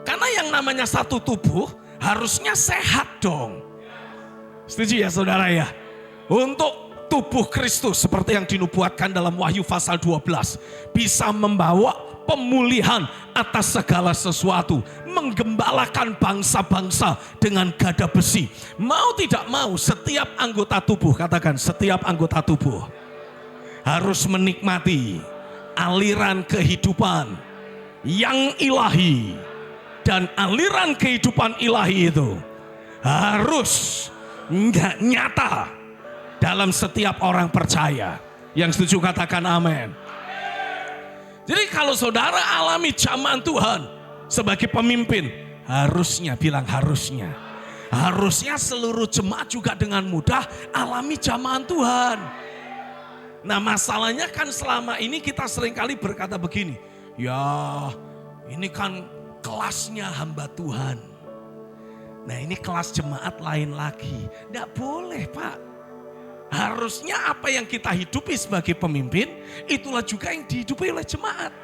Karena yang namanya satu tubuh harusnya sehat dong. Setuju ya saudara ya? Untuk tubuh Kristus seperti yang dinubuatkan dalam Wahyu pasal 12. Bisa membawa pemulihan atas segala sesuatu. Menggembalakan bangsa-bangsa dengan gada besi. Mau tidak mau setiap anggota tubuh, katakan setiap anggota tubuh harus menikmati aliran kehidupan yang ilahi. Dan aliran kehidupan ilahi itu harus nyata dalam setiap orang percaya. Yang setuju katakan amin. Jadi kalau saudara alami zaman Tuhan sebagai pemimpin, harusnya, bilang harusnya. Harusnya seluruh jemaat juga dengan mudah alami zaman Tuhan. Nah masalahnya kan selama ini kita seringkali berkata begini. Ya ini kan kelasnya hamba Tuhan. Nah ini kelas jemaat lain lagi. Tidak boleh Pak. Harusnya apa yang kita hidupi sebagai pemimpin, itulah juga yang dihidupi oleh jemaat.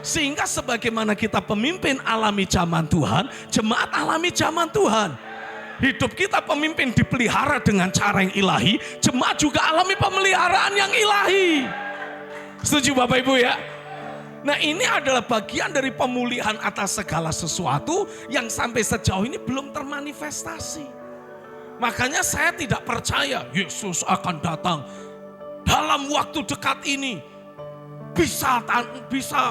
Sehingga sebagaimana kita pemimpin alami zaman Tuhan, jemaat alami zaman Tuhan. Hidup kita pemimpin dipelihara dengan cara yang ilahi, jemaat juga alami pemeliharaan yang ilahi. Setuju Bapak Ibu ya? Nah ini adalah bagian dari pemulihan atas segala sesuatu yang sampai sejauh ini belum termanifestasi. Makanya saya tidak percaya Yesus akan datang dalam waktu dekat ini. Bisa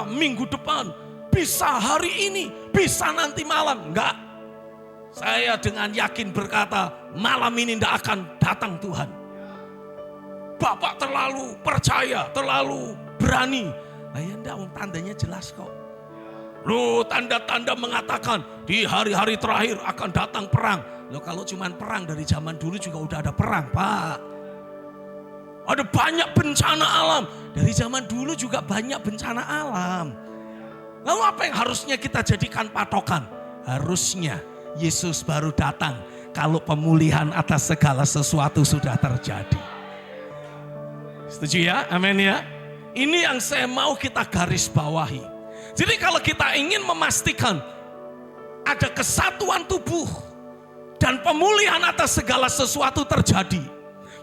minggu depan, bisa hari ini, bisa nanti malam. Enggak. Saya dengan yakin berkata malam ini tidak akan datang Tuhan. Bapak terlalu percaya, terlalu berani. Ya enggak, tandanya jelas kok. Loh tanda-tanda mengatakan di hari-hari terakhir akan datang perang. Loh kalau cuma perang dari zaman dulu juga udah ada perang Pak. Ada banyak bencana alam. Dari zaman dulu juga banyak bencana alam. Lalu apa yang harusnya kita jadikan patokan? Harusnya Yesus baru datang kalau pemulihan atas segala sesuatu sudah terjadi. Setuju ya? Amin ya? Ini yang saya mau kita garis bawahi. Jadi kalau kita ingin memastikan ada kesatuan tubuh dan pemulihan atas segala sesuatu terjadi,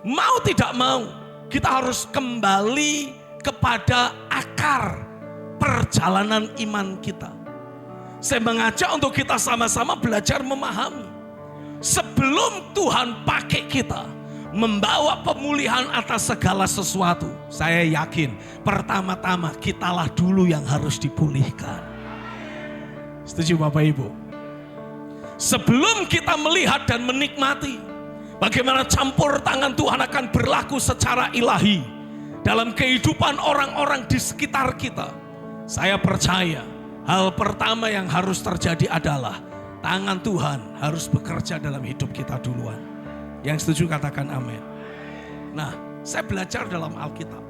mau tidak mau kita harus kembali kepada akar perjalanan iman kita. Saya mengajak untuk kita sama-sama belajar memahami. Sebelum Tuhan pakai kita membawa pemulihan atas segala sesuatu, saya yakin pertama-tama kitalah dulu yang harus dipulihkan. Setuju Bapak Ibu? Sebelum kita melihat dan menikmati bagaimana campur tangan Tuhan akan berlaku secara ilahi dalam kehidupan orang-orang di sekitar kita, saya percaya hal pertama yang harus terjadi adalah tangan Tuhan harus bekerja dalam hidup kita duluan. Yang setuju katakan amin. Nah, saya belajar dalam Alkitab.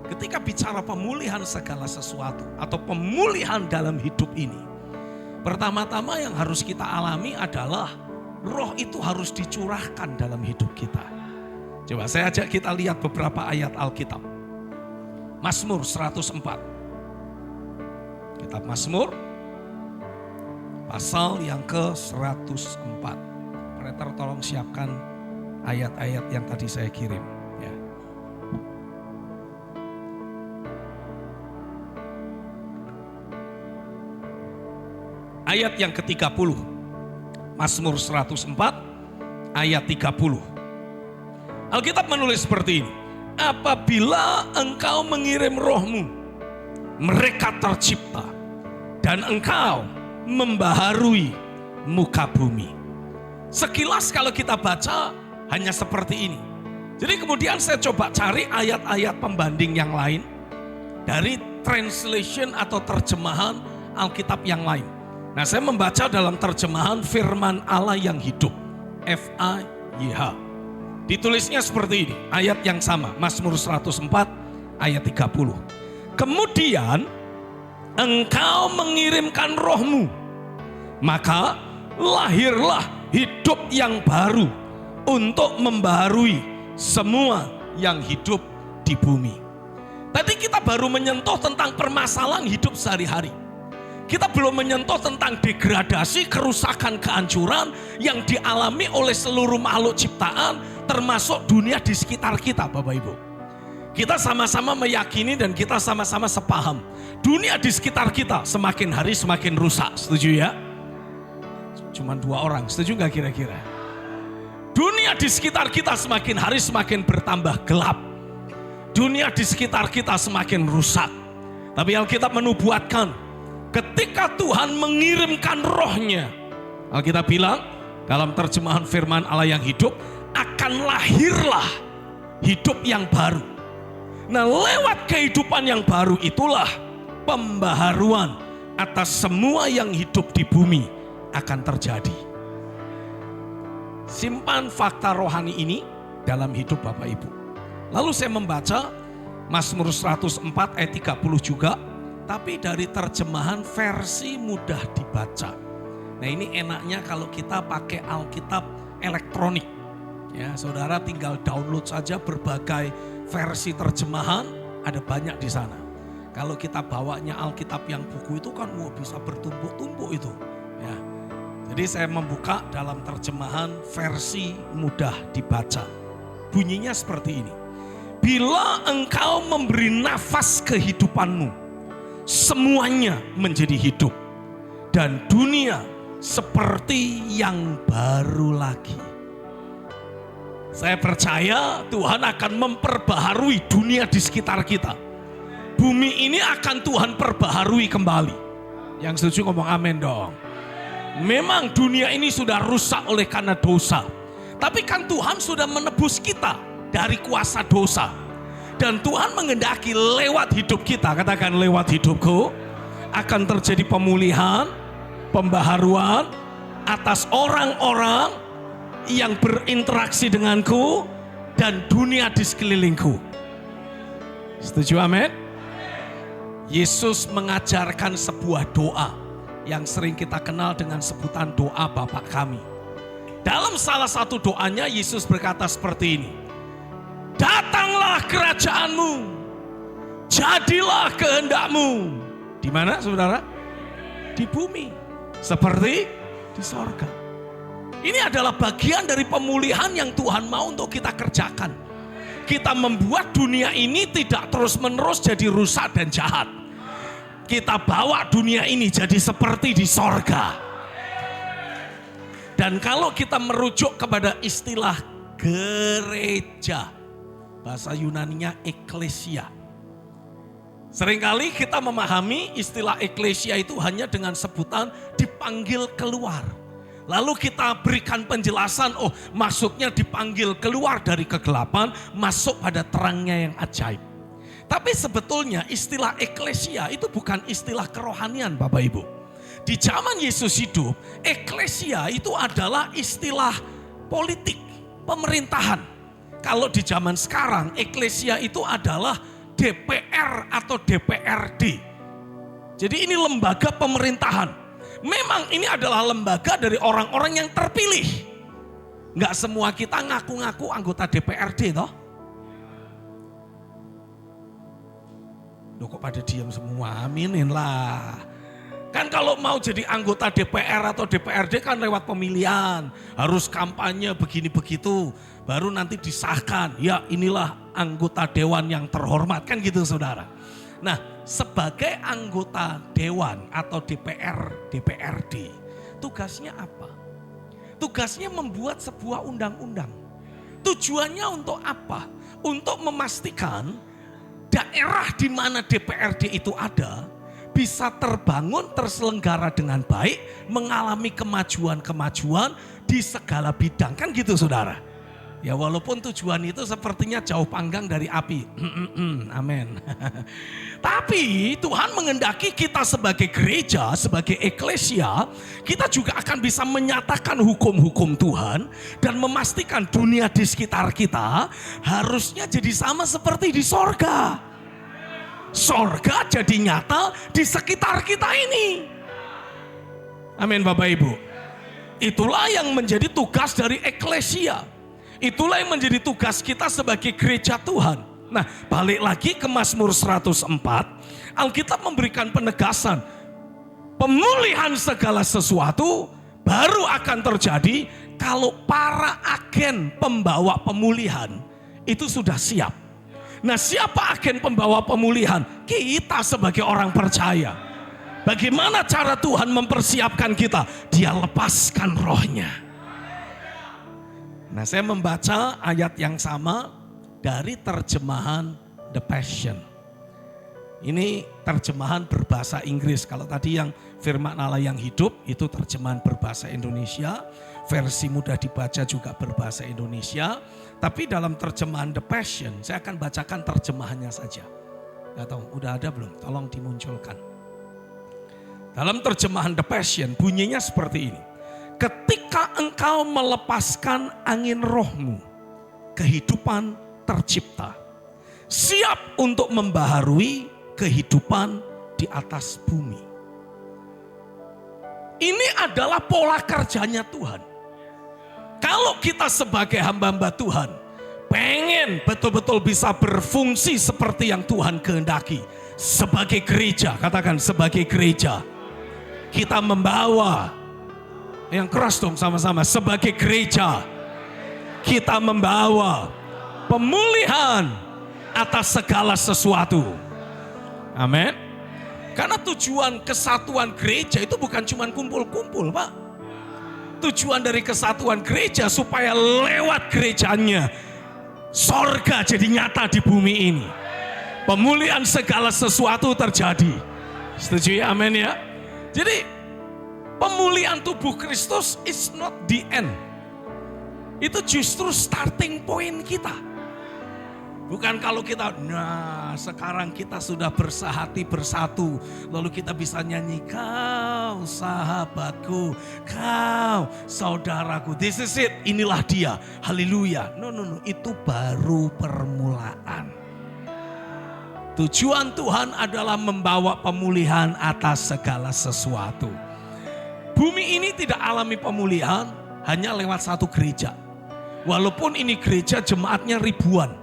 Ketika bicara pemulihan segala sesuatu atau pemulihan dalam hidup ini, pertama-tama yang harus kita alami adalah roh itu harus dicurahkan dalam hidup kita. Coba saya ajak kita lihat beberapa ayat Alkitab. Mazmur 104. Kitab Mazmur pasal yang ke-104. Operator tolong siapkan ayat-ayat yang tadi saya kirim. Ya. Ayat yang ke-30. Mazmur 104 ayat 30. Alkitab menulis seperti ini. Apabila engkau mengirim rohmu, mereka tercipta, dan engkau membaharui muka bumi. Sekilas kalau kita baca hanya seperti ini. Jadi kemudian saya coba cari ayat-ayat pembanding yang lain dari translation atau terjemahan Alkitab yang lain. Nah saya membaca dalam terjemahan Firman Allah yang hidup, FAYH. Ditulisnya seperti ini, ayat yang sama, Mazmur 104 ayat 30. Kemudian engkau mengirimkan rohmu, maka lahirlah hidup yang baru untuk membaharui semua yang hidup di bumi. Tadi kita baru menyentuh tentang permasalahan hidup sehari-hari. Kita belum menyentuh tentang degradasi, kerusakan, kehancuran yang dialami oleh seluruh makhluk ciptaan, termasuk dunia di sekitar kita, Bapak Ibu. Kita sama-sama meyakini dan kita sama-sama sepaham. Dunia di sekitar kita semakin hari semakin rusak, setuju ya? Cuman 2 orang, setuju gak kira-kira? Dunia di sekitar kita semakin hari semakin bertambah gelap. Dunia di sekitar kita semakin rusak. Tapi Alkitab menubuatkan, ketika Tuhan mengirimkan rohnya, Alkitab bilang dalam terjemahan firman Allah yang hidup, akan lahirlah hidup yang baru. Nah, lewat kehidupan yang baru itulah pembaharuan atas semua yang hidup di bumi akan terjadi. Simpan fakta rohani ini dalam hidup Bapak Ibu. Lalu saya membaca Mazmur 104 ayat 30 juga, tapi dari terjemahan versi mudah dibaca. Nah, ini enaknya kalau kita pakai Alkitab elektronik. Ya, saudara tinggal download saja berbagai versi terjemahan, ada banyak di sana. Kalau kita bawanya Alkitab yang buku itu kan bisa bertumpuk-tumpuk itu. Ya. Jadi saya membuka dalam terjemahan versi mudah dibaca. Bunyinya seperti ini. Bila engkau memberi nafas kehidupanmu, semuanya menjadi hidup. Dan dunia seperti yang baru lagi. Saya percaya Tuhan akan memperbaharui dunia di sekitar kita. Bumi ini akan Tuhan perbaharui kembali. Yang setuju ngomong amin dong. Memang dunia ini sudah rusak oleh karena dosa. Tapi kan Tuhan sudah menebus kita dari kuasa dosa. Dan Tuhan mengendaki lewat hidup kita, katakan lewat hidupku, akan terjadi pemulihan, pembaharuan atas orang-orang yang berinteraksi denganku dan dunia di sekelilingku. Setuju amin? Yesus mengajarkan sebuah doa yang sering kita kenal dengan sebutan doa Bapa kami. Dalam salah satu doanya Yesus berkata seperti ini. Datanglah kerajaanmu, jadilah kehendakmu. Di mana saudara? Di bumi, seperti di sorga. Ini adalah bagian dari pemulihan yang Tuhan mau untuk kita kerjakan. Kita membuat dunia ini tidak terus-menerus jadi rusak dan jahat. Kita bawa dunia ini jadi seperti di sorga. Dan kalau kita merujuk kepada istilah gereja, bahasa Yunaninya eklesia. Seringkali kita memahami istilah eklesia itu hanya dengan sebutan dipanggil keluar. Lalu kita berikan penjelasan, oh maksudnya dipanggil keluar dari kegelapan, masuk pada terangnya yang ajaib. Tapi sebetulnya istilah eklesia itu bukan istilah kerohanian Bapak Ibu. Di zaman Yesus hidup, eklesia itu adalah istilah politik, pemerintahan. Kalau di zaman sekarang, eklesia itu adalah DPR atau DPRD. Jadi ini lembaga pemerintahan. Memang ini adalah lembaga dari orang-orang yang terpilih. Enggak semua kita ngaku-ngaku anggota DPRD toh. Loh kok pada diam semua, aminin lah. Kan kalau mau jadi anggota DPR atau DPRD kan lewat pemilihan. Harus kampanye begini begitu. Baru nanti disahkan, ya inilah anggota dewan yang terhormat. Kan gitu saudara. Nah, sebagai anggota dewan atau DPR, DPRD, tugasnya apa? Tugasnya membuat sebuah undang-undang. Tujuannya untuk apa? Untuk memastikan daerah di mana DPRD itu ada bisa terbangun, terselenggara dengan baik, mengalami kemajuan-kemajuan di segala bidang. Kan gitu saudara. Ya walaupun tujuan itu sepertinya jauh panggang dari api. Amin. Tapi Tuhan mengendaki kita sebagai gereja, sebagai eklesia, kita juga akan bisa menyatakan hukum-hukum Tuhan dan memastikan dunia di sekitar kita harusnya jadi sama seperti di sorga. Sorga jadi nyata di sekitar kita ini. Amin Bapak Ibu. Itulah yang menjadi tugas dari eklesia. Itulah yang menjadi tugas kita sebagai gereja Tuhan. Nah, balik lagi ke Mazmur 104, Alkitab memberikan penegasan. Pemulihan segala sesuatu baru akan terjadi kalau para agen pembawa pemulihan itu sudah siap. Nah, siapa agen pembawa pemulihan? Kita sebagai orang percaya. Bagaimana cara Tuhan mempersiapkan kita? Dia lepaskan rohnya. Nah, saya membaca ayat yang sama dari terjemahan The Passion. Ini terjemahan berbahasa Inggris. Kalau tadi yang firman Allah yang hidup itu terjemahan berbahasa Indonesia. Versi mudah dibaca juga berbahasa Indonesia. Tapi dalam terjemahan The Passion saya akan bacakan terjemahannya saja. Gak tahu udah ada belum? Tolong dimunculkan. Dalam terjemahan The Passion bunyinya seperti ini. Ketika engkau melepaskan angin rohmu, kehidupan tercipta. Siap untuk membaharui kehidupan di atas bumi. Ini adalah pola kerjanya Tuhan. Kalau kita sebagai hamba-hamba Tuhan, pengen betul-betul bisa berfungsi seperti yang Tuhan kehendaki. Sebagai gereja, katakan sebagai gereja. Kita membawa, yang keras dong sama-sama, sebagai gereja kita membawa pemulihan atas segala sesuatu. Amin. Karena tujuan kesatuan gereja itu bukan cuma kumpul-kumpul, Pak. Tujuan dari kesatuan gereja supaya lewat gerejanya sorga jadi nyata di bumi ini. Pemulihan segala sesuatu terjadi. Setuju ya? Amin ya. Jadi pemulihan tubuh Kristus is not the end. Itu justru starting point kita. Bukan kalau kita, nah sekarang kita sudah bersahati bersatu. Lalu kita bisa nyanyi, kau sahabatku, kau saudaraku. This is it, inilah dia, haleluya. No, itu baru permulaan. Tujuan Tuhan adalah membawa pemulihan atas segala sesuatu. Bumi ini tidak alami pemulihan hanya lewat satu gereja. Walaupun ini gereja jemaatnya ribuan.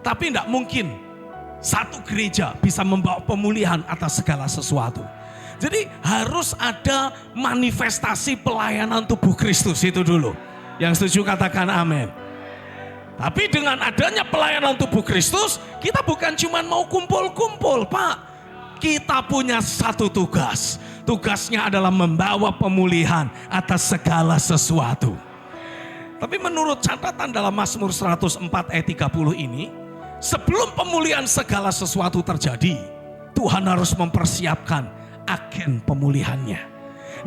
Tapi tidak mungkin satu gereja bisa membawa pemulihan atas segala sesuatu. Jadi harus ada manifestasi pelayanan tubuh Kristus itu dulu. Yang setuju katakan amin. Tapi dengan adanya pelayanan tubuh Kristus, kita bukan cuma mau kumpul-kumpul, Pak. Kita punya satu tugas. Tugasnya adalah membawa pemulihan atas segala sesuatu. Tapi menurut catatan dalam Mazmur 104 ayat 30 ini, sebelum pemulihan segala sesuatu terjadi, Tuhan harus mempersiapkan agen pemulihannya.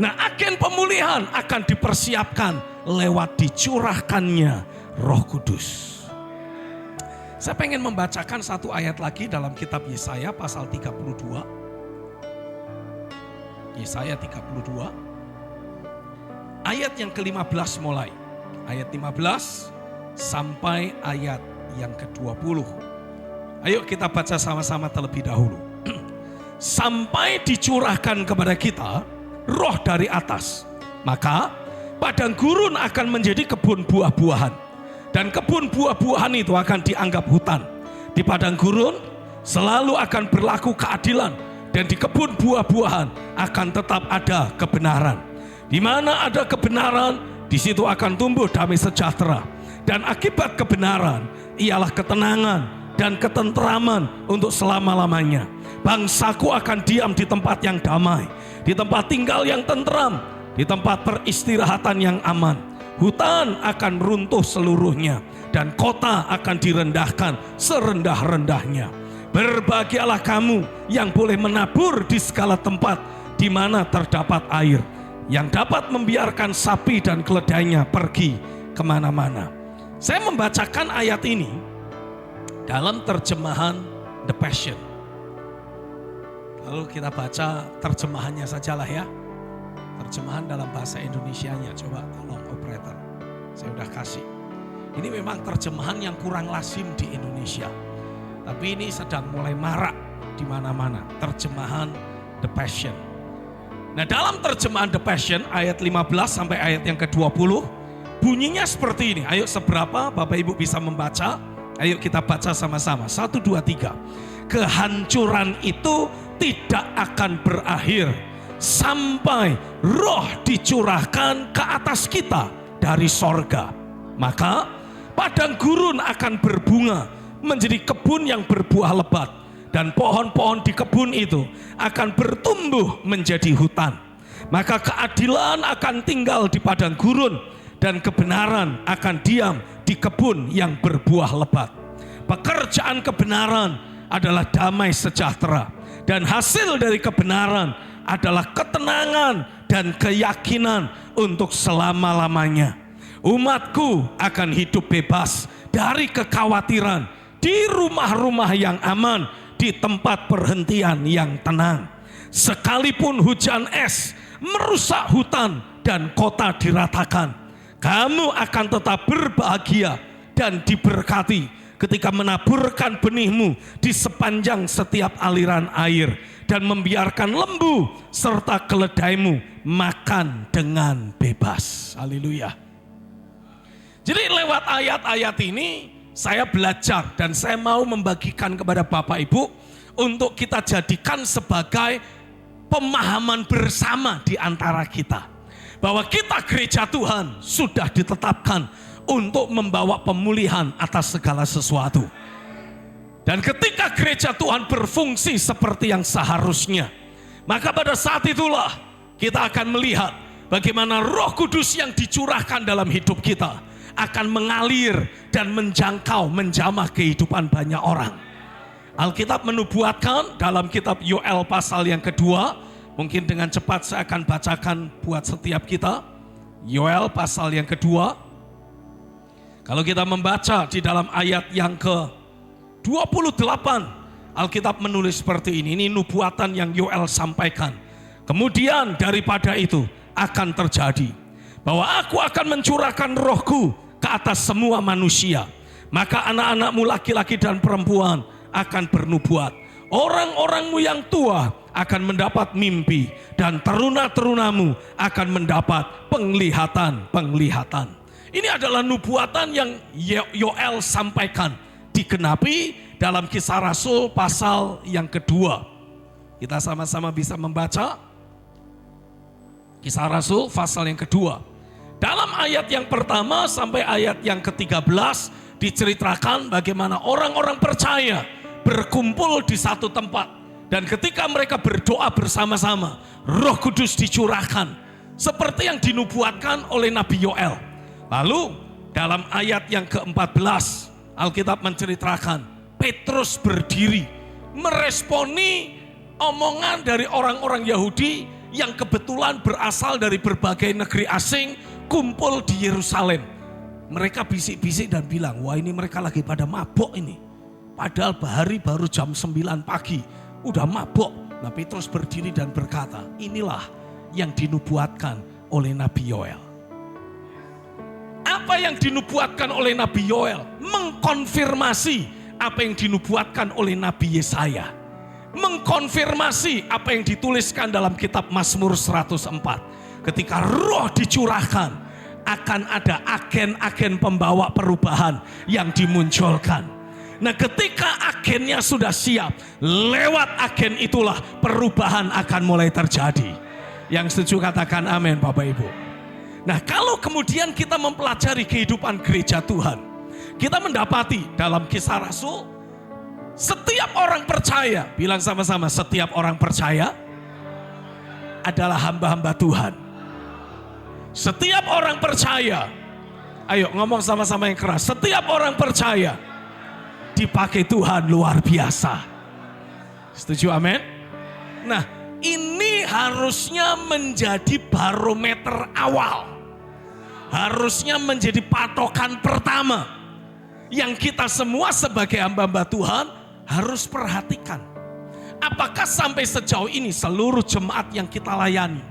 Nah, agen pemulihan akan dipersiapkan lewat dicurahkannya Roh Kudus. Saya pengen membacakan satu ayat lagi dalam kitab Yesaya pasal 32. Yesaya 32. Ayat yang ke-15 mulai. Ayat 15 sampai ayat yang ke-20. Ayo kita baca sama-sama terlebih dahulu. Sampai dicurahkan kepada kita roh dari atas, maka padang gurun akan menjadi kebun buah-buahan. Dan kebun buah-buahan itu akan dianggap hutan. Di padang gurun selalu akan berlaku keadilan. Dan di kebun buah-buahan akan tetap ada kebenaran. Di mana ada kebenaran, di situ akan tumbuh damai sejahtera. Dan akibat kebenaran ialah ketenangan dan ketenteraman untuk selama-lamanya. Bangsaku akan diam di tempat yang damai, di tempat tinggal yang tentram, di tempat peristirahatan yang aman. Hutan akan runtuh seluruhnya dan kota akan direndahkan serendah-rendahnya. Berbahagialah kamu yang boleh menabur di segala tempat di mana terdapat air, yang dapat membiarkan sapi dan keledainya pergi kemana-mana. Saya membacakan ayat ini dalam terjemahan The Passion. Lalu kita baca terjemahannya sajalah ya. Terjemahan dalam bahasa Indonesianya, coba tolong operator. Saya udah kasih. Ini memang terjemahan yang kurang lazim di Indonesia. Tapi ini sedang mulai marak di mana-mana. Terjemahan The Passion. Nah, dalam terjemahan The Passion ayat 15 sampai ayat yang ke-20, Bunyinya seperti ini. Ayo seberapa Bapak Ibu bisa membaca? Ayo kita baca sama-sama. 1, 2, 3. Kehancuran itu tidak akan berakhir sampai roh dicurahkan ke atas kita dari sorga. Maka padang gurun akan berbunga menjadi kebun yang berbuah lebat. Dan pohon-pohon di kebun itu akan bertumbuh menjadi hutan. Maka keadilan akan tinggal di padang gurun dan kebenaran akan diam di kebun yang berbuah lebat. Pekerjaan kebenaran adalah damai sejahtera, dan hasil dari kebenaran adalah ketenangan dan keyakinan untuk selama-lamanya. Umatku akan hidup bebas dari kekhawatiran di rumah-rumah yang aman, di tempat perhentian yang tenang. Sekalipun hujan es merusak hutan dan kota diratakan, kamu akan tetap berbahagia dan diberkati ketika menaburkan benihmu di sepanjang setiap aliran air dan membiarkan lembu serta keledaimu makan dengan bebas. Haleluya. Jadi lewat ayat-ayat ini saya belajar dan saya mau membagikan kepada Bapak Ibu untuk kita jadikan sebagai pemahaman bersama di antara kita. Bahwa kita gereja Tuhan sudah ditetapkan untuk membawa pemulihan atas segala sesuatu. Dan ketika gereja Tuhan berfungsi seperti yang seharusnya, maka pada saat itulah kita akan melihat bagaimana Roh Kudus yang dicurahkan dalam hidup kita akan mengalir dan menjangkau, menjamah kehidupan banyak orang. Alkitab menubuatkan dalam kitab Yoel pasal yang kedua, mungkin dengan cepat saya akan bacakan buat setiap kita. Yoel pasal yang kedua. Kalau kita membaca di dalam ayat yang ke-28, Alkitab menulis seperti ini. Ini nubuatan yang Yoel sampaikan. Kemudian daripada itu akan terjadi bahwa aku akan mencurahkan rohku ke atas semua manusia. Maka anak-anakmu laki-laki dan perempuan akan bernubuat. Orang-orangmu yang tua akan mendapat mimpi, dan teruna-terunamu akan mendapat penglihatan-penglihatan. Ini adalah nubuatan yang Yoel sampaikan, digenapi dalam Kisah Rasul pasal yang kedua. Kita sama-sama bisa membaca Kisah Rasul pasal yang kedua. Dalam ayat yang pertama sampai ayat yang ke-13 diceritakan bagaimana orang-orang percaya berkumpul di satu tempat. Dan ketika mereka berdoa bersama-sama, Roh Kudus dicurahkan seperti yang dinubuatkan oleh Nabi Yoel. Lalu dalam ayat yang ke-14 Alkitab menceritakan Petrus berdiri meresponi omongan dari orang-orang Yahudi yang kebetulan berasal dari berbagai negeri asing kumpul di Yerusalem. Mereka bisik-bisik dan bilang, wah ini mereka lagi pada mabok ini. Padahal hari baru jam 9 pagi, udah mabok. Nah Petrus berdiri dan berkata, inilah yang dinubuatkan oleh Nabi Yoel. Apa yang dinubuatkan oleh Nabi Yoel? Mengkonfirmasi apa yang dinubuatkan oleh Nabi Yesaya. Mengkonfirmasi apa yang dituliskan dalam kitab Mazmur 104. Ketika roh dicurahkan, akan ada agen-agen pembawa perubahan yang dimunculkan. Nah ketika agennya sudah siap, lewat agen itulah perubahan akan mulai terjadi. Yang setuju katakan amin Bapak Ibu. Nah kalau kemudian kita mempelajari kehidupan gereja Tuhan, kita mendapati dalam Kisah Rasul, setiap orang percaya, bilang sama-sama, setiap orang percaya adalah hamba-hamba Tuhan. Setiap orang percaya, ayo ngomong sama-sama yang keras, setiap orang percaya dipakai Tuhan luar biasa. Setuju amin? Nah ini harusnya menjadi barometer awal, harusnya menjadi patokan pertama yang kita semua sebagai hamba-hamba Tuhan harus perhatikan. Apakah sampai sejauh ini seluruh jemaat yang kita layani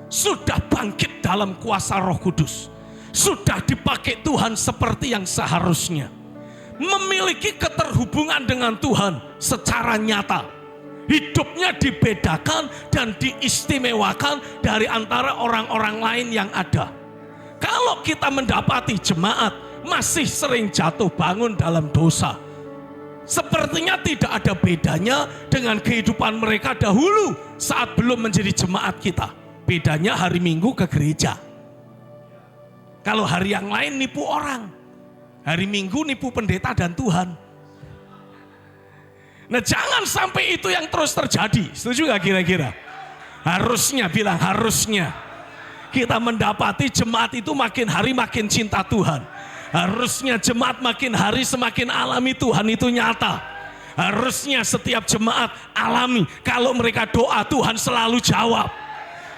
sudah bangkit dalam kuasa Roh Kudus, sudah dipakai Tuhan seperti yang seharusnya, memiliki keterhubungan dengan Tuhan secara nyata, hidupnya dibedakan dan diistimewakan dari antara orang-orang lain yang ada. Kalau kalau kita mendapati jemaat masih sering jatuh bangun dalam dosa, sepertinya tidak ada bedanya dengan kehidupan mereka dahulu saat belum menjadi jemaat kita. Bedanya hari Minggu ke gereja. Kalau hari yang lain nipu orang, hari Minggu nipu pendeta dan Tuhan. Nah, jangan sampai itu yang terus terjadi. Setuju gak kira-kira? Harusnya, bilang harusnya. Kita mendapati jemaat itu makin hari makin cinta Tuhan. Harusnya jemaat makin hari semakin alami Tuhan itu nyata. Harusnya setiap jemaat alami kalau mereka doa Tuhan selalu jawab.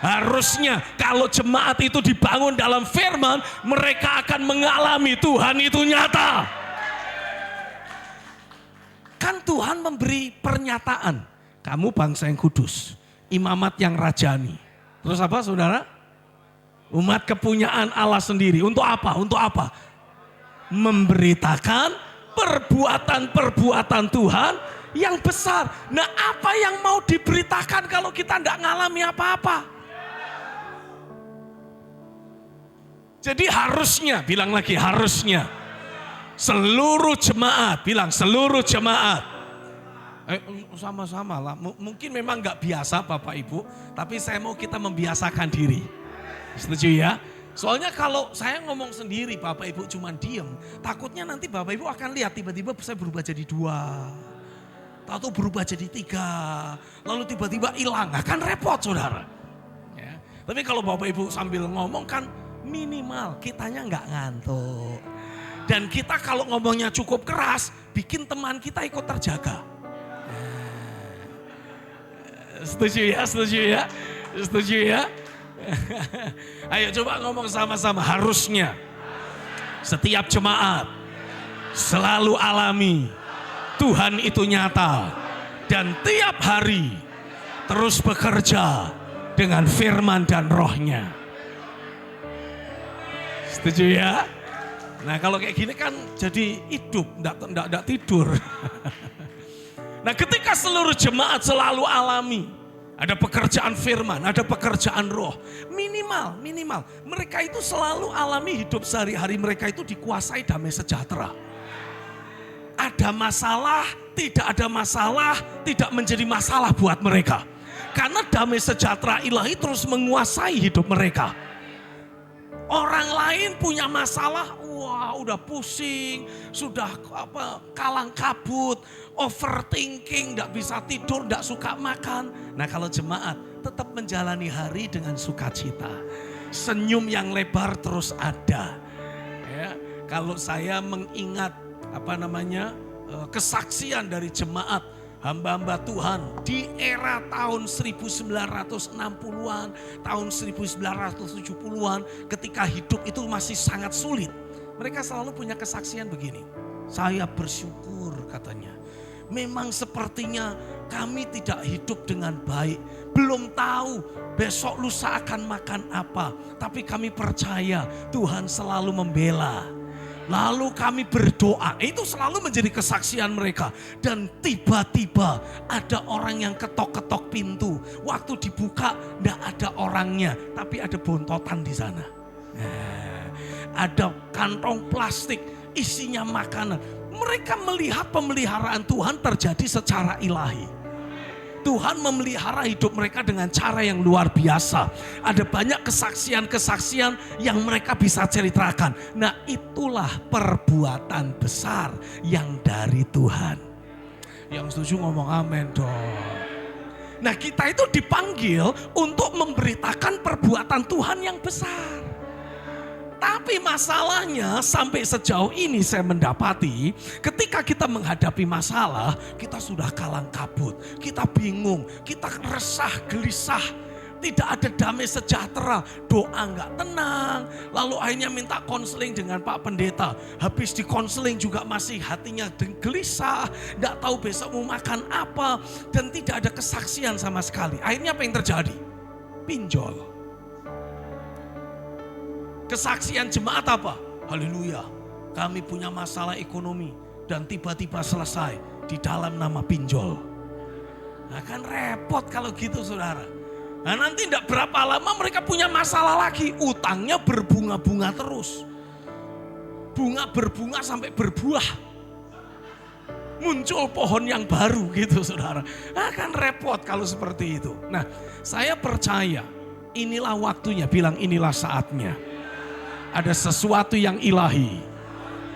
Harusnya kalau jemaat itu dibangun dalam firman, mereka akan mengalami Tuhan itu nyata. Kan Tuhan memberi pernyataan, kamu bangsa yang kudus, imamat yang rajani. Terus apa saudara? Umat kepunyaan Allah sendiri. Untuk apa? Untuk apa? Memberitakan perbuatan-perbuatan Tuhan yang besar. Nah, apa yang mau diberitakan kalau kita tidak ngalami apa-apa? Jadi harusnya, bilang lagi harusnya. Seluruh jemaat, bilang seluruh jemaat. Sama-sama lah, mungkin memang gak biasa Bapak Ibu, tapi saya mau kita membiasakan diri. Setuju ya? Soalnya kalau saya ngomong sendiri Bapak Ibu cuma diem, takutnya nanti Bapak Ibu akan lihat tiba-tiba saya berubah jadi 2. Atau berubah jadi 3. Lalu tiba-tiba hilang, kan repot saudara. Ya. Tapi kalau Bapak Ibu sambil ngomong kan minimal kitanya gak ngantuk. Dan kita kalau ngomongnya cukup keras, bikin teman kita ikut terjaga. Setuju ya, setuju ya, setuju ya. Ayo coba ngomong sama-sama, harusnya setiap jemaat selalu alami Tuhan itu nyata. Dan tiap hari terus bekerja dengan firman dan rohnya. Setuju ya? Nah kalau kayak gini kan jadi hidup, enggak tidur. Nah ketika seluruh jemaat selalu alami, ada pekerjaan firman, ada pekerjaan roh. Minimal. Mereka itu selalu alami hidup sehari-hari mereka itu dikuasai damai sejahtera. Ada masalah, tidak ada masalah, tidak menjadi masalah buat mereka. Karena damai sejahtera ilahi terus menguasai hidup mereka. Orang lain punya masalah, wah udah pusing, sudah kalang kabut, overthinking, gak bisa tidur, gak suka makan. Nah kalau jemaat tetap menjalani hari dengan sukacita, senyum yang lebar terus ada. Ya, kalau saya mengingat kesaksian dari jemaat hamba-hamba Tuhan di era tahun 1960-an, tahun 1970-an, ketika hidup itu masih sangat sulit. Mereka selalu punya kesaksian begini, saya bersyukur katanya. Memang sepertinya kami tidak hidup dengan baik. Belum tahu besok lusa akan makan apa. Tapi kami percaya Tuhan selalu membela. Lalu kami berdoa, itu selalu menjadi kesaksian mereka. Dan tiba-tiba ada orang yang ketok-ketok pintu. Waktu dibuka tidak ada orangnya, tapi ada bontotan di sana. Ada kantong plastik isinya makanan. Mereka melihat pemeliharaan Tuhan terjadi secara ilahi. Tuhan memelihara hidup mereka dengan cara yang luar biasa. Ada banyak kesaksian-kesaksian yang mereka bisa ceritakan. Nah itulah perbuatan besar yang dari Tuhan. Yang setuju ngomong amin dong. Nah kita itu dipanggil untuk memberitakan perbuatan Tuhan yang besar. Tapi masalahnya sampai sejauh ini saya mendapati ketika kita menghadapi masalah kita sudah kalang kabut, kita bingung, kita resah, gelisah, tidak ada damai sejahtera, doa nggak tenang, lalu akhirnya minta konseling dengan Pak Pendeta, habis di konseling juga masih hatinya gelisah, nggak tahu besok mau makan apa dan tidak ada kesaksian sama sekali. Akhirnya apa yang terjadi? Pinjol. Kesaksian jemaat apa? Haleluya, kami punya masalah ekonomi dan tiba-tiba selesai di dalam nama pinjol. Nah kan repot kalau gitu saudara. Nah nanti tidak berapa lama mereka punya masalah lagi, utangnya berbunga-bunga terus. Bunga berbunga sampai berbuah. Muncul pohon yang baru gitu saudara. Kan repot kalau seperti itu. Nah saya percaya inilah waktunya, bilang inilah saatnya. Ada sesuatu yang ilahi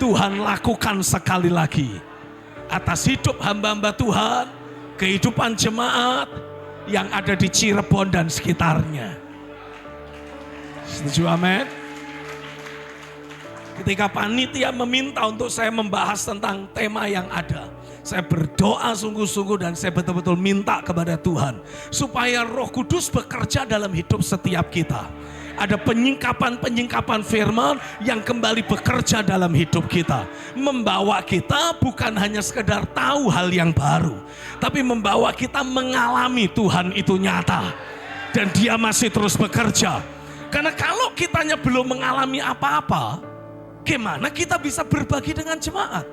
Tuhan lakukan sekali lagi atas hidup hamba-hamba Tuhan, kehidupan jemaat yang ada di Cirebon dan sekitarnya. Setuju, amin? Ketika panitia meminta untuk saya membahas tentang tema yang ada, saya berdoa sungguh-sungguh dan saya betul-betul minta kepada Tuhan supaya Roh Kudus bekerja dalam hidup setiap kita. Ada penyingkapan-penyingkapan firman yang kembali bekerja dalam hidup kita. Membawa kita bukan hanya sekedar tahu hal yang baru, tapi membawa kita mengalami Tuhan itu nyata. Dan dia masih terus bekerja. Karena kalau kitanya belum mengalami apa-apa, gimana kita bisa berbagi dengan jemaat?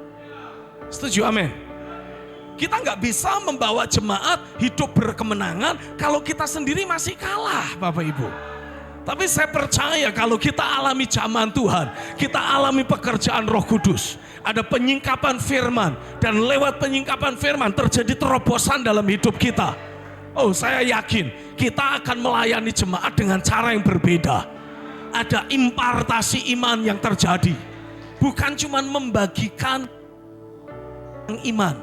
Setuju, amin? Kita nggak bisa membawa jemaat hidup berkemenangan kalau kita sendiri masih kalah, Bapak Ibu. Tapi saya percaya kalau kita alami zaman Tuhan, kita alami pekerjaan Roh Kudus, ada penyingkapan firman, dan lewat penyingkapan firman terjadi terobosan dalam hidup kita. Oh, saya yakin kita akan melayani jemaat dengan cara yang berbeda. Ada impartasi iman yang terjadi. Bukan cuma membagikan iman.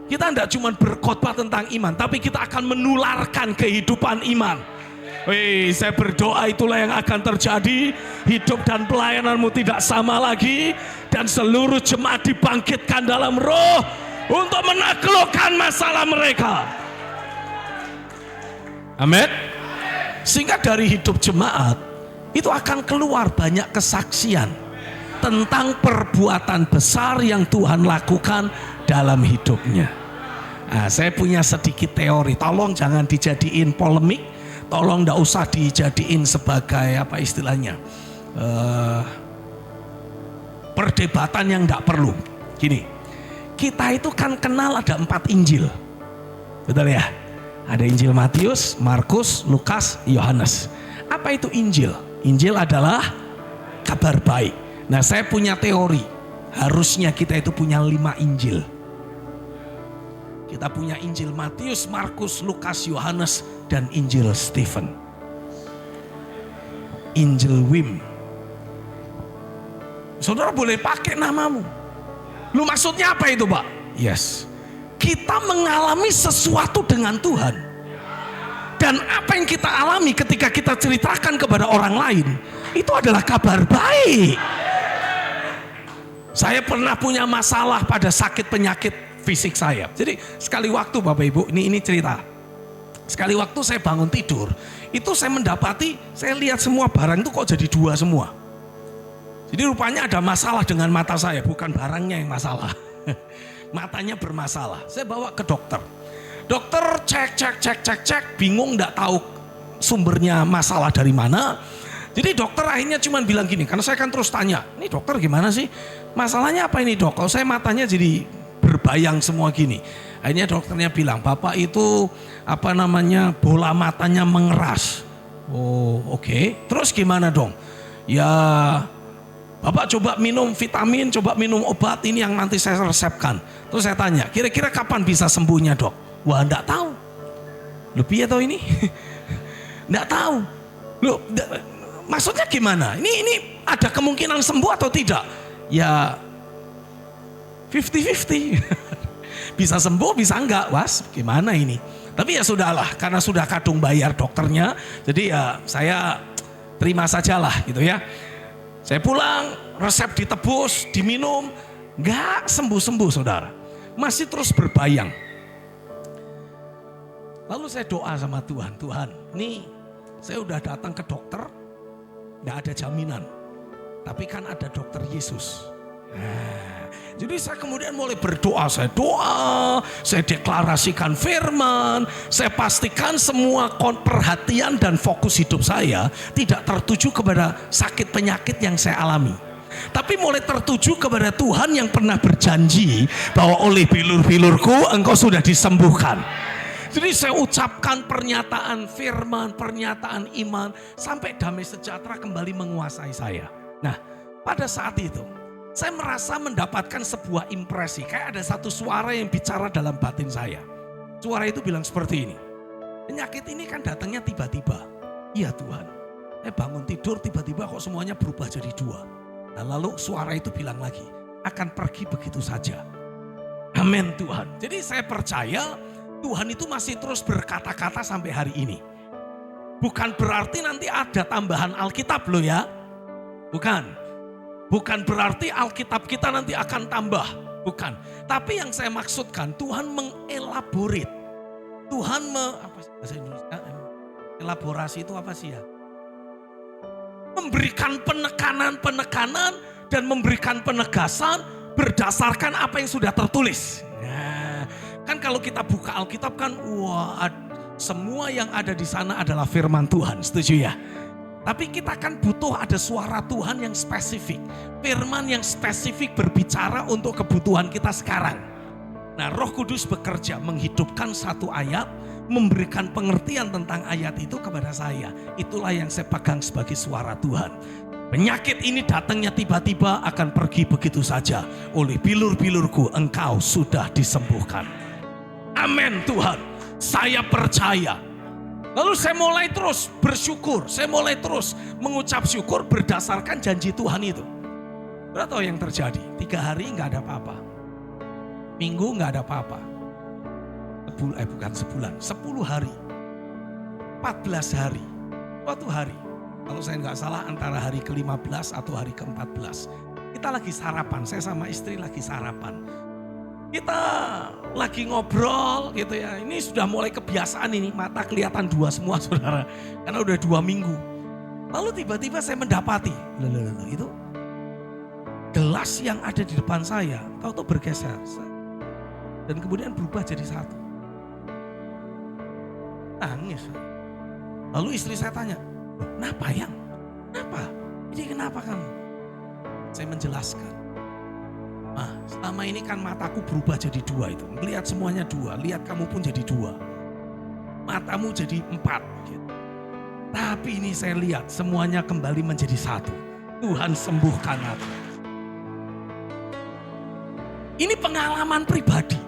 Kita tidak cuma berkhotbah tentang iman, tapi kita akan menularkan kehidupan iman. Saya berdoa itulah yang akan terjadi. Hidup dan pelayananmu tidak sama lagi, dan seluruh jemaat dibangkitkan dalam roh untuk menaklukkan masalah mereka. Amin. Sehingga dari hidup jemaat itu akan keluar banyak kesaksian tentang perbuatan besar yang Tuhan lakukan dalam hidupnya. Saya punya sedikit teori, tolong jangan dijadiin polemik, tolong tidak usah dijadiin sebagai apa istilahnya perdebatan yang tidak perlu. Gini, kita itu kan kenal ada 4 Injil, betul ya? Ada Injil Matius, Markus, Lukas, Yohanes. Apa itu Injil? Injil adalah kabar baik. Nah, saya punya teori, harusnya kita itu punya 5 Injil. Kita punya Injil Matius, Markus, Lukas, Yohanes, dan Injil Stephen. Injil Wim. Saudara boleh pakai namamu. Lu maksudnya apa itu, Pak? Yes. Kita mengalami sesuatu dengan Tuhan. Dan apa yang kita alami ketika kita ceritakan kepada orang lain, itu adalah kabar baik. Saya pernah punya masalah pada sakit penyakit fisik saya. Jadi sekali waktu Bapak Ibu, ini cerita. Sekali waktu saya bangun tidur, itu saya mendapati, saya lihat semua barang itu kok jadi 2 semua. Jadi rupanya ada masalah dengan mata saya, bukan barangnya yang masalah. Matanya bermasalah. Saya bawa ke dokter. Dokter cek, bingung enggak tahu sumbernya masalah dari mana. Jadi dokter akhirnya cuma bilang gini, karena saya kan terus tanya, ini dokter gimana sih? Masalahnya apa ini, Dok? Kalau saya matanya jadi berbayang semua gini. Akhirnya dokternya bilang, Bapak itu bola matanya mengeras. Oh, oke. Terus gimana dong? Ya, Bapak coba minum vitamin, coba minum obat, ini yang nanti saya resepkan. Terus saya tanya, kira-kira kapan bisa sembuhnya, Dok? Wah, enggak tahu. Lebih atau ini? Enggak tahu. Loh, maksudnya gimana? Ini ada kemungkinan sembuh atau tidak? Ya 50-50. Bisa sembuh, bisa enggak, Was. Gimana ini? Tapi ya sudahlah, karena sudah kadung bayar dokternya, jadi ya saya terima sajalah gitu ya. Saya pulang, resep ditebus, diminum, enggak sembuh-sembuh saudara. Masih terus berbayang. Lalu saya doa sama Tuhan, Tuhan, nih saya udah datang ke dokter, enggak ada jaminan. Tapi kan ada dokter Yesus. Jadi saya kemudian mulai berdoa, saya deklarasikan firman, saya pastikan semua perhatian dan fokus hidup saya tidak tertuju kepada sakit penyakit yang saya alami. Tapi mulai tertuju kepada Tuhan yang pernah berjanji bahwa oleh bilur-bilurku engkau sudah disembuhkan. Jadi saya ucapkan pernyataan firman, pernyataan iman, sampai damai sejahtera kembali menguasai saya. Nah, pada saat itu, saya merasa mendapatkan sebuah impresi. Kayak ada satu suara yang bicara dalam batin saya. Suara itu bilang seperti ini. Penyakit ini kan datangnya tiba-tiba. Iya Tuhan, saya bangun tidur tiba-tiba kok semuanya berubah jadi 2. Nah, lalu suara itu bilang lagi, akan pergi begitu saja. Amin Tuhan. Jadi saya percaya Tuhan itu masih terus berkata-kata sampai hari ini. Bukan berarti nanti ada tambahan Alkitab loh ya. Bukan. Bukan berarti Alkitab kita nanti akan tambah. Bukan. Tapi yang saya maksudkan Tuhan mengelaborate. Tuhan apa sih bahasa Indonesia? Elaborasi itu apa sih ya? Memberikan penekanan dan memberikan penegasan berdasarkan apa yang sudah tertulis. Nah, kan kalau kita buka Alkitab kan wah, semua yang ada di sana adalah firman Tuhan, setuju ya? Tapi kita kan butuh ada suara Tuhan yang spesifik. Firman yang spesifik berbicara untuk kebutuhan kita sekarang. Nah, Roh Kudus bekerja menghidupkan satu ayat, memberikan pengertian tentang ayat itu kepada saya. Itulah yang saya pegang sebagai suara Tuhan. Penyakit ini datangnya tiba-tiba, akan pergi begitu saja. Oleh bilur-bilurku engkau sudah disembuhkan. Amin Tuhan, saya percaya. Lalu saya mulai terus bersyukur, saya mulai terus mengucap syukur berdasarkan janji Tuhan itu. Berapa tahu yang terjadi? 3 hari nggak ada apa-apa. Minggu nggak ada apa-apa. Bukan sebulan, 10 hari. 14 hari. Suatu hari. Kalau saya nggak salah antara hari ke-15 atau hari ke-14. Kita lagi sarapan, saya sama istri lagi sarapan. Kita lagi ngobrol gitu ya. Ini sudah mulai kebiasaan ini, mata kelihatan 2 semua saudara. Karena udah 2 minggu. Lalu tiba-tiba saya mendapati, itu gelas yang ada di depan saya, tahu-tahu bergeser. Dan kemudian berubah jadi 1. Nangis. Lalu istri saya tanya, kenapa yang? Kenapa? Ini kenapa kamu? Saya menjelaskan. Selama ini kan mataku berubah jadi 2 itu. Melihat semuanya 2, lihat kamu pun jadi 2. Matamu jadi 4. Gitu. Tapi ini saya lihat semuanya kembali menjadi 1. Tuhan sembuhkan aku. Ini pengalaman pribadi.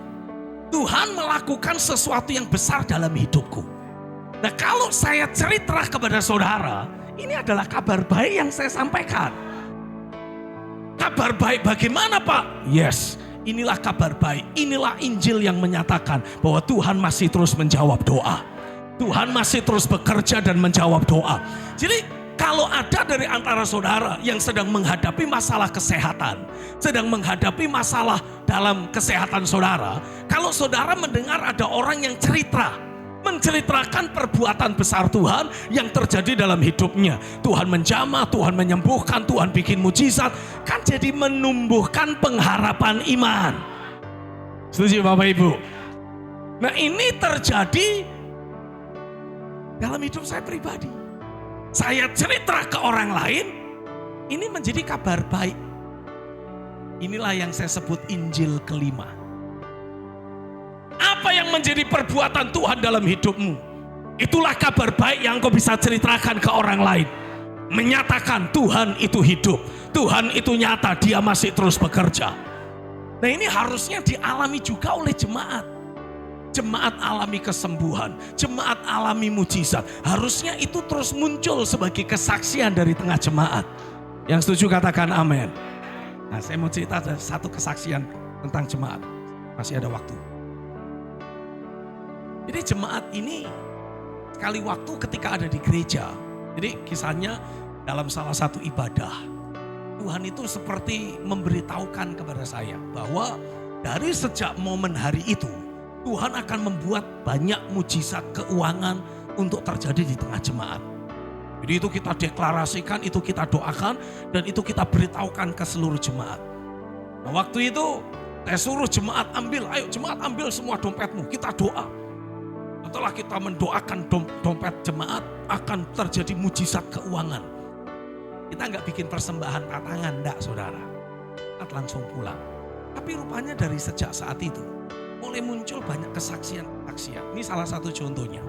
Tuhan melakukan sesuatu yang besar dalam hidupku. Nah, kalau saya cerita kepada saudara, ini adalah kabar baik yang saya sampaikan. Kabar baik bagaimana Pak? Yes, inilah kabar baik. Inilah Injil yang menyatakan bahwa Tuhan masih terus menjawab doa. Tuhan masih terus bekerja dan menjawab doa. Jadi kalau ada dari antara saudara yang sedang menghadapi masalah kesehatan, sedang menghadapi masalah dalam kesehatan saudara, kalau saudara mendengar ada orang yang menceritakan perbuatan besar Tuhan yang terjadi dalam hidupnya. Tuhan menjamah, Tuhan menyembuhkan, Tuhan bikin mujizat. Kan jadi menumbuhkan pengharapan iman. Setuju Bapak Ibu? Nah ini terjadi dalam hidup saya pribadi. Saya cerita ke orang lain, ini menjadi kabar baik. Inilah yang saya sebut Injil kelima. Apa yang menjadi perbuatan Tuhan dalam hidupmu? Itulah kabar baik yang kau bisa ceritakan ke orang lain. Menyatakan Tuhan itu hidup, Tuhan itu nyata, Dia masih terus bekerja. Nah ini harusnya dialami juga oleh jemaat. Jemaat alami kesembuhan, jemaat alami mujizat. Harusnya itu terus muncul sebagai kesaksian dari tengah jemaat. Yang setuju katakan amin. Nah saya mau cerita satu kesaksian tentang jemaat. Masih ada waktu. Jadi jemaat ini sekali waktu ketika ada di gereja. Jadi kisahnya dalam salah satu ibadah. Tuhan itu seperti memberitahukan kepada saya bahwa dari sejak momen hari itu Tuhan akan membuat banyak mujizat keuangan untuk terjadi di tengah jemaat. Jadi itu kita deklarasikan, itu kita doakan, dan itu kita beritahukan ke seluruh jemaat. Nah waktu itu saya suruh jemaat ambil, ayo jemaat ambil semua dompetmu, kita doa. Setelah kita mendoakan dompet jemaat, akan terjadi mujizat keuangan. Kita nggak bikin persembahan patangan, enggak saudara. Kita langsung pulang. Tapi rupanya dari sejak saat itu, mulai muncul banyak kesaksian-kesaksian. Ini salah satu contohnya.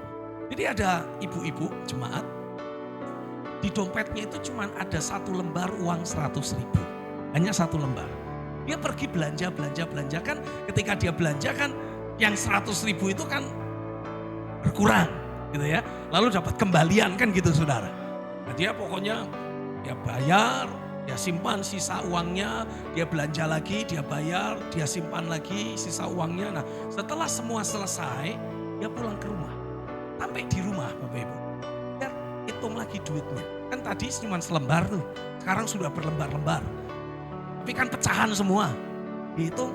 Jadi ada ibu-ibu jemaat, di dompetnya itu cuma ada 1 lembar uang 100.000. Hanya 1 lembar. Dia pergi belanja kan, ketika dia belanja kan yang 100.000 itu kan berkurang gitu ya. Lalu dapat kembalian kan gitu saudara. Nah dia pokoknya dia bayar, dia simpan sisa uangnya, dia belanja lagi, dia bayar, dia simpan lagi sisa uangnya. Nah setelah semua selesai, dia pulang ke rumah. Sampai di rumah Bapak Ibu, dia hitung lagi duitnya. Kan tadi cuma selembar tuh, sekarang sudah berlembar-lembar. Tapi kan pecahan semua, dihitung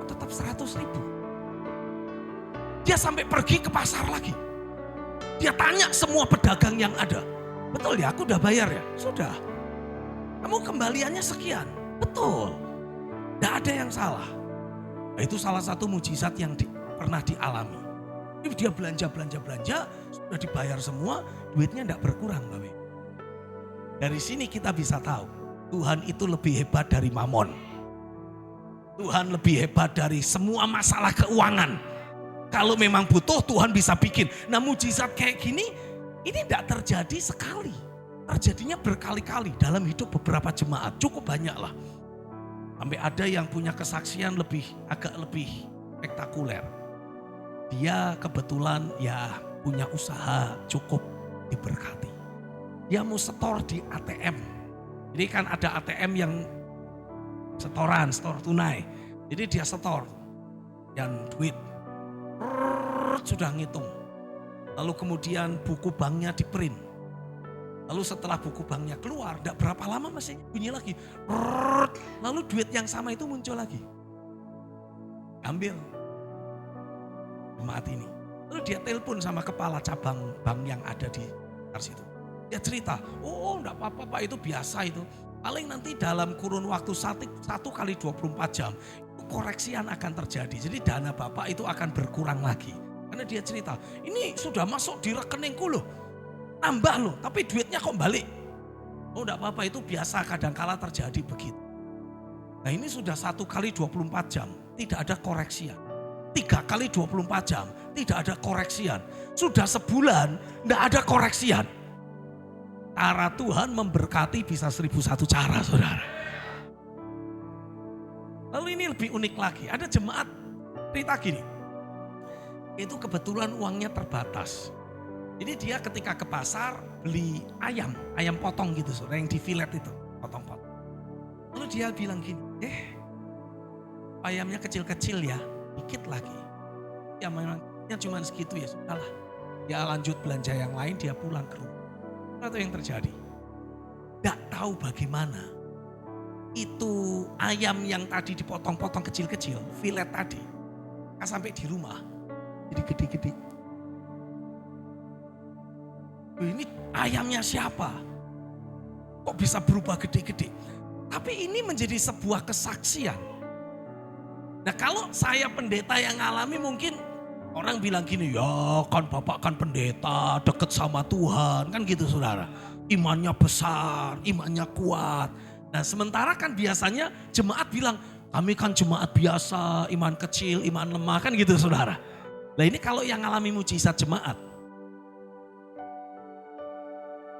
tetap 100.000. Dia sampai pergi ke pasar lagi. Dia tanya semua pedagang yang ada. Betul ya, aku udah bayar ya? Sudah. Kamu kembaliannya sekian. Betul. Tidak ada yang salah. Nah, itu salah satu mujizat yang pernah dialami. Dia belanja, sudah dibayar semua, duitnya tidak berkurang. Bapak. Dari sini kita bisa tahu, Tuhan itu lebih hebat dari mamon. Tuhan lebih hebat dari semua masalah keuangan. Kalau memang butuh, Tuhan bisa bikin. Nah mujizat kayak gini, ini tidak terjadi sekali. Terjadinya berkali-kali dalam hidup beberapa jemaat, cukup banyak lah. Sampai ada yang punya kesaksian agak lebih spektakuler. Dia kebetulan ya punya usaha cukup diberkati. Dia mau setor di ATM. Jadi kan ada ATM yang setoran, setor tunai. Jadi dia setor dan duit sudah ngitung. Lalu kemudian buku banknya di print. Lalu setelah buku banknya keluar, tidak berapa lama masih bunyi lagi. Lalu duit yang sama itu muncul lagi. Ambil jemaat ini. Lalu dia telepon sama kepala cabang bank yang ada di sekitar situ. Dia cerita, oh enggak apa-apa Pak, itu biasa itu. Paling nanti dalam kurun waktu 1 kali 24 jam, itu koreksian akan terjadi. Jadi dana Bapak itu akan berkurang lagi. Karena dia cerita, ini sudah masuk di rekeningku loh. Tambah loh, tapi duitnya kok balik. Oh enggak apa-apa, itu biasa kadangkala terjadi begitu. Nah ini sudah 1 kali 24 jam, tidak ada koreksian. 3 kali 24 jam, tidak ada koreksian. Sudah sebulan, tidak ada koreksian. Cara Tuhan memberkati bisa 1001 cara saudara. Lalu ini lebih unik lagi, ada jemaat cerita gini. Itu kebetulan uangnya terbatas. Jadi dia ketika ke pasar beli ayam potong gitu saudara, yang di filet itu, potong-potong. Lalu dia bilang gini, ayamnya kecil-kecil ya, dikit lagi. Ya memangnya cuma segitu ya sudahlah. Dia lanjut belanja yang lain, dia pulang ke rumah. Apa yang terjadi? Tidak tahu bagaimana itu ayam yang tadi dipotong-potong kecil-kecil, filet tadi, sampai di rumah jadi gede-gede. Ini ayamnya siapa? Kok bisa berubah gede-gede? Tapi ini menjadi sebuah kesaksian. Nah kalau saya pendeta yang ngalami mungkin orang bilang gini, ya kan Bapak kan pendeta, deket sama Tuhan, kan gitu saudara. Imannya besar, imannya kuat. Nah sementara kan biasanya jemaat bilang, kami kan jemaat biasa, iman kecil, iman lemah, kan gitu saudara. Nah ini kalau yang ngalami mujizat jemaat.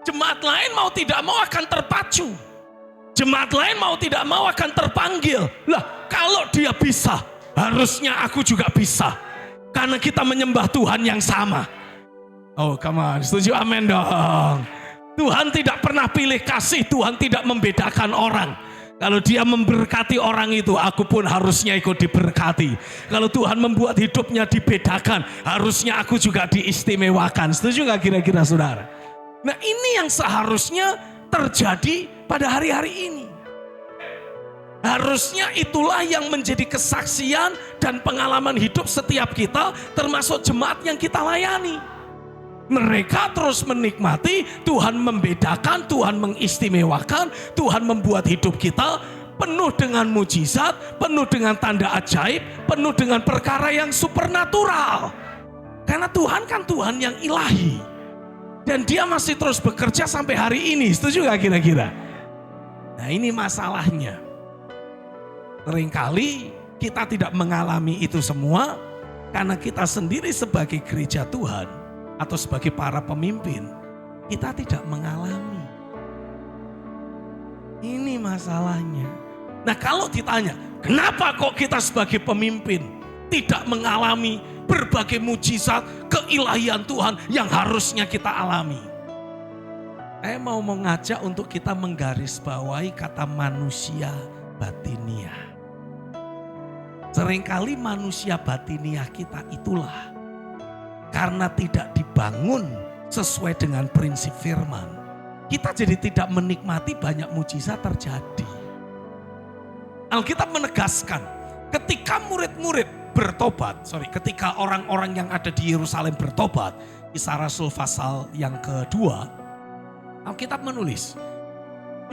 Jemaat lain mau tidak mau akan terpacu. Jemaat lain mau tidak mau akan terpanggil. Lah kalau dia bisa, harusnya aku juga bisa. Karena kita menyembah Tuhan yang sama. Oh come on, setuju amen dong. Tuhan tidak pernah pilih kasih, Tuhan tidak membedakan orang. Kalau dia memberkati orang itu, aku pun harusnya ikut diberkati. Kalau Tuhan membuat hidupnya dibedakan, harusnya aku juga diistimewakan. Setuju gak kira-kira saudara? Nah ini yang seharusnya terjadi pada hari-hari ini. Harusnya itulah yang menjadi kesaksian dan pengalaman hidup setiap kita, termasuk jemaat yang kita layani. Mereka terus menikmati, Tuhan membedakan, Tuhan mengistimewakan, Tuhan membuat hidup kita penuh dengan mujizat, penuh dengan tanda ajaib, penuh dengan perkara yang supernatural. Karena Tuhan kan Tuhan yang ilahi. Dan dia masih terus bekerja sampai hari ini, setuju gak kira-kira? Nah ini masalahnya. Seringkali kita tidak mengalami itu semua karena kita sendiri sebagai gereja Tuhan atau sebagai para pemimpin, kita tidak mengalami. Ini masalahnya. Nah, kalau ditanya, kenapa kok kita sebagai pemimpin tidak mengalami berbagai mujizat keilahian Tuhan yang harusnya kita alami? Saya mau mengajak untuk kita menggarisbawahi kata manusia batiniah. Seringkali manusia batiniah kita itulah karena tidak dibangun sesuai dengan prinsip firman, kita jadi tidak menikmati banyak mujizat terjadi. Alkitab menegaskan ketika murid-murid bertobat, ketika orang-orang yang ada di Yerusalem bertobat, Kisah Rasul pasal yang kedua, Alkitab menulis,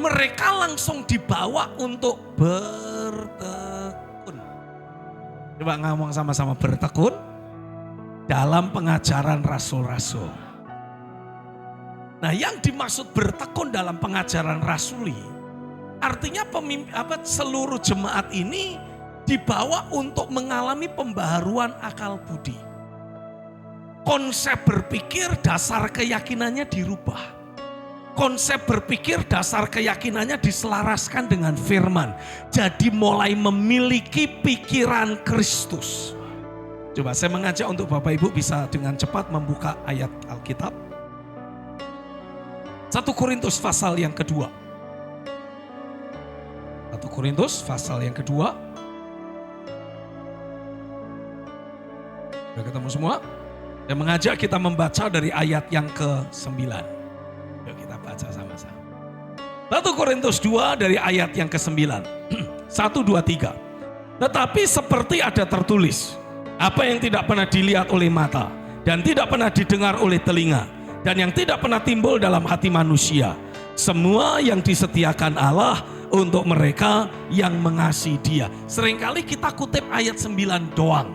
mereka langsung dibawa untuk bertekun. Coba ngomong sama-sama, bertekun dalam pengajaran rasul-rasul. Nah, yang dimaksud bertekun dalam pengajaran rasuli, artinya seluruh jemaat ini dibawa untuk mengalami pembaharuan akal budi. Konsep berpikir, dasar keyakinannya dirubah. Konsep berpikir, dasar keyakinannya diselaraskan dengan firman. Jadi mulai memiliki pikiran Kristus. Coba saya mengajak untuk Bapak Ibu bisa dengan cepat membuka ayat Alkitab. 1 Korintus pasal yang kedua. 1 Korintus pasal yang kedua. Sudah ketemu semua? Saya mengajak kita membaca dari ayat yang ke-9. Yuk kita baca sama-sama. 1 Korintus 2 dari ayat yang ke-9. 1, 2, 3. Tetapi seperti ada tertulis, apa yang tidak pernah dilihat oleh mata dan tidak pernah didengar oleh telinga dan yang tidak pernah timbul dalam hati manusia, semua yang disediakan Allah untuk mereka yang mengasihi Dia. Seringkali kita kutip ayat 9 doang.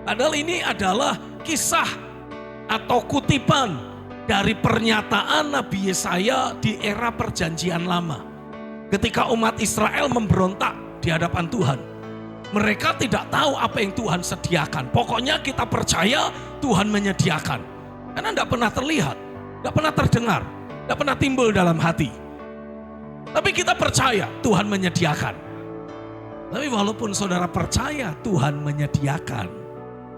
Padahal ini adalah kisah atau kutipan dari pernyataan Nabi Yesaya di era perjanjian lama. Ketika umat Israel memberontak di hadapan Tuhan. Mereka tidak tahu apa yang Tuhan sediakan. Pokoknya kita percaya Tuhan menyediakan. Karena tidak pernah terlihat, tidak pernah terdengar, tidak pernah timbul dalam hati. Tapi kita percaya Tuhan menyediakan. Tapi walaupun saudara percaya Tuhan menyediakan,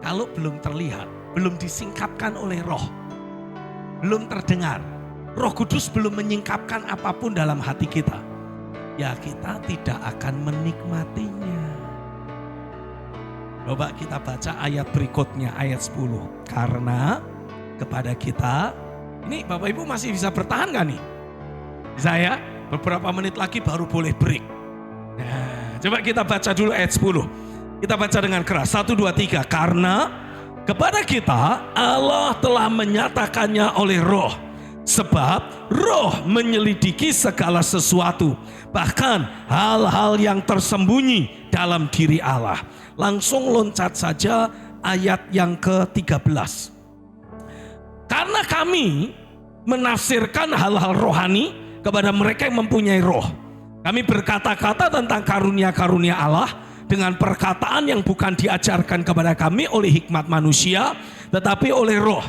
kalau belum terlihat, belum disingkapkan oleh roh, belum terdengar, Roh Kudus belum menyingkapkan apapun dalam hati kita, ya kita tidak akan menikmatinya. Coba kita baca ayat berikutnya, ayat 10. Karena kepada kita, ini Bapak Ibu masih bisa bertahan gak nih? Bisa ya? Beberapa menit lagi baru boleh break. Nah, coba kita baca dulu ayat 10. Kita baca dengan keras, 1, 2, 3. Karena kepada kita Allah telah menyatakannya oleh roh. Sebab roh menyelidiki segala sesuatu, bahkan hal-hal yang tersembunyi dalam diri Allah. Langsung loncat saja ayat yang ke-13. Karena kami menafsirkan hal-hal rohani kepada mereka yang mempunyai roh. Kami berkata-kata tentang karunia-karunia Allah dengan perkataan yang bukan diajarkan kepada kami oleh hikmat manusia, tetapi oleh roh.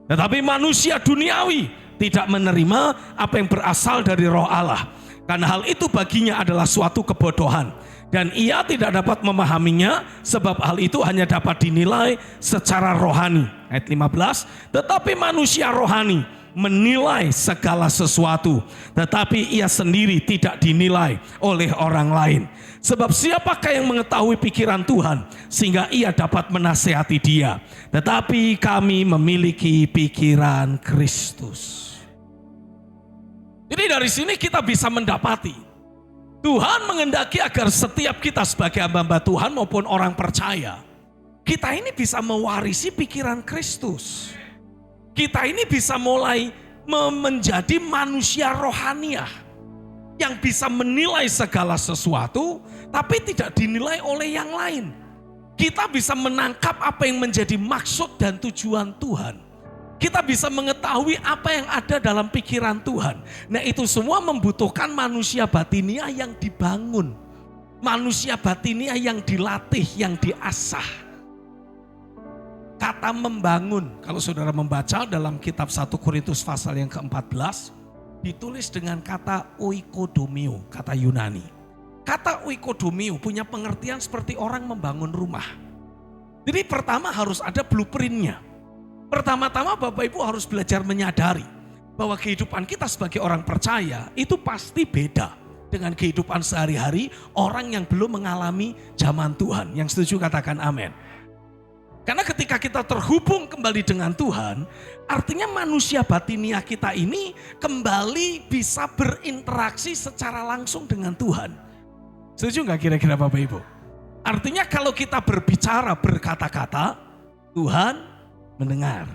Tetapi manusia duniawi tidak menerima apa yang berasal dari roh Allah. Karena hal itu baginya adalah suatu kebodohan. Dan ia tidak dapat memahaminya sebab hal itu hanya dapat dinilai secara rohani. Ayat 15, tetapi manusia rohani menilai segala sesuatu, tetapi ia sendiri tidak dinilai oleh orang lain. Sebab siapakah yang mengetahui pikiran Tuhan sehingga ia dapat menasehati dia? Tetapi kami memiliki pikiran Kristus. Jadi dari sini kita bisa mendapati Tuhan mengendaki agar setiap kita sebagai hamba-hamba Tuhan maupun orang percaya, kita ini bisa mewarisi pikiran Kristus. Kita ini bisa mulai menjadi manusia rohaniah yang bisa menilai segala sesuatu tapi tidak dinilai oleh yang lain. Kita bisa menangkap apa yang menjadi maksud dan tujuan Tuhan. Kita bisa mengetahui apa yang ada dalam pikiran Tuhan. Nah, itu semua membutuhkan manusia batiniah yang dibangun. Manusia batiniah yang dilatih, yang diasah. Kata membangun, kalau saudara membaca dalam kitab 1 Korintus pasal yang ke-14, ditulis dengan kata oikodomio, kata Yunani. Kata oikodomio punya pengertian seperti orang membangun rumah. Jadi pertama harus ada blueprintnya. Pertama-tama Bapak Ibu harus belajar menyadari bahwa kehidupan kita sebagai orang percaya itu pasti beda dengan kehidupan sehari-hari orang yang belum mengalami zaman Tuhan. Yang setuju katakan amin. Karena ketika kita terhubung kembali dengan Tuhan, artinya manusia batiniah kita ini kembali bisa berinteraksi secara langsung dengan Tuhan. Setuju nggak kira-kira Bapak Ibu? Artinya kalau kita berbicara, berkata-kata, Tuhan mendengar.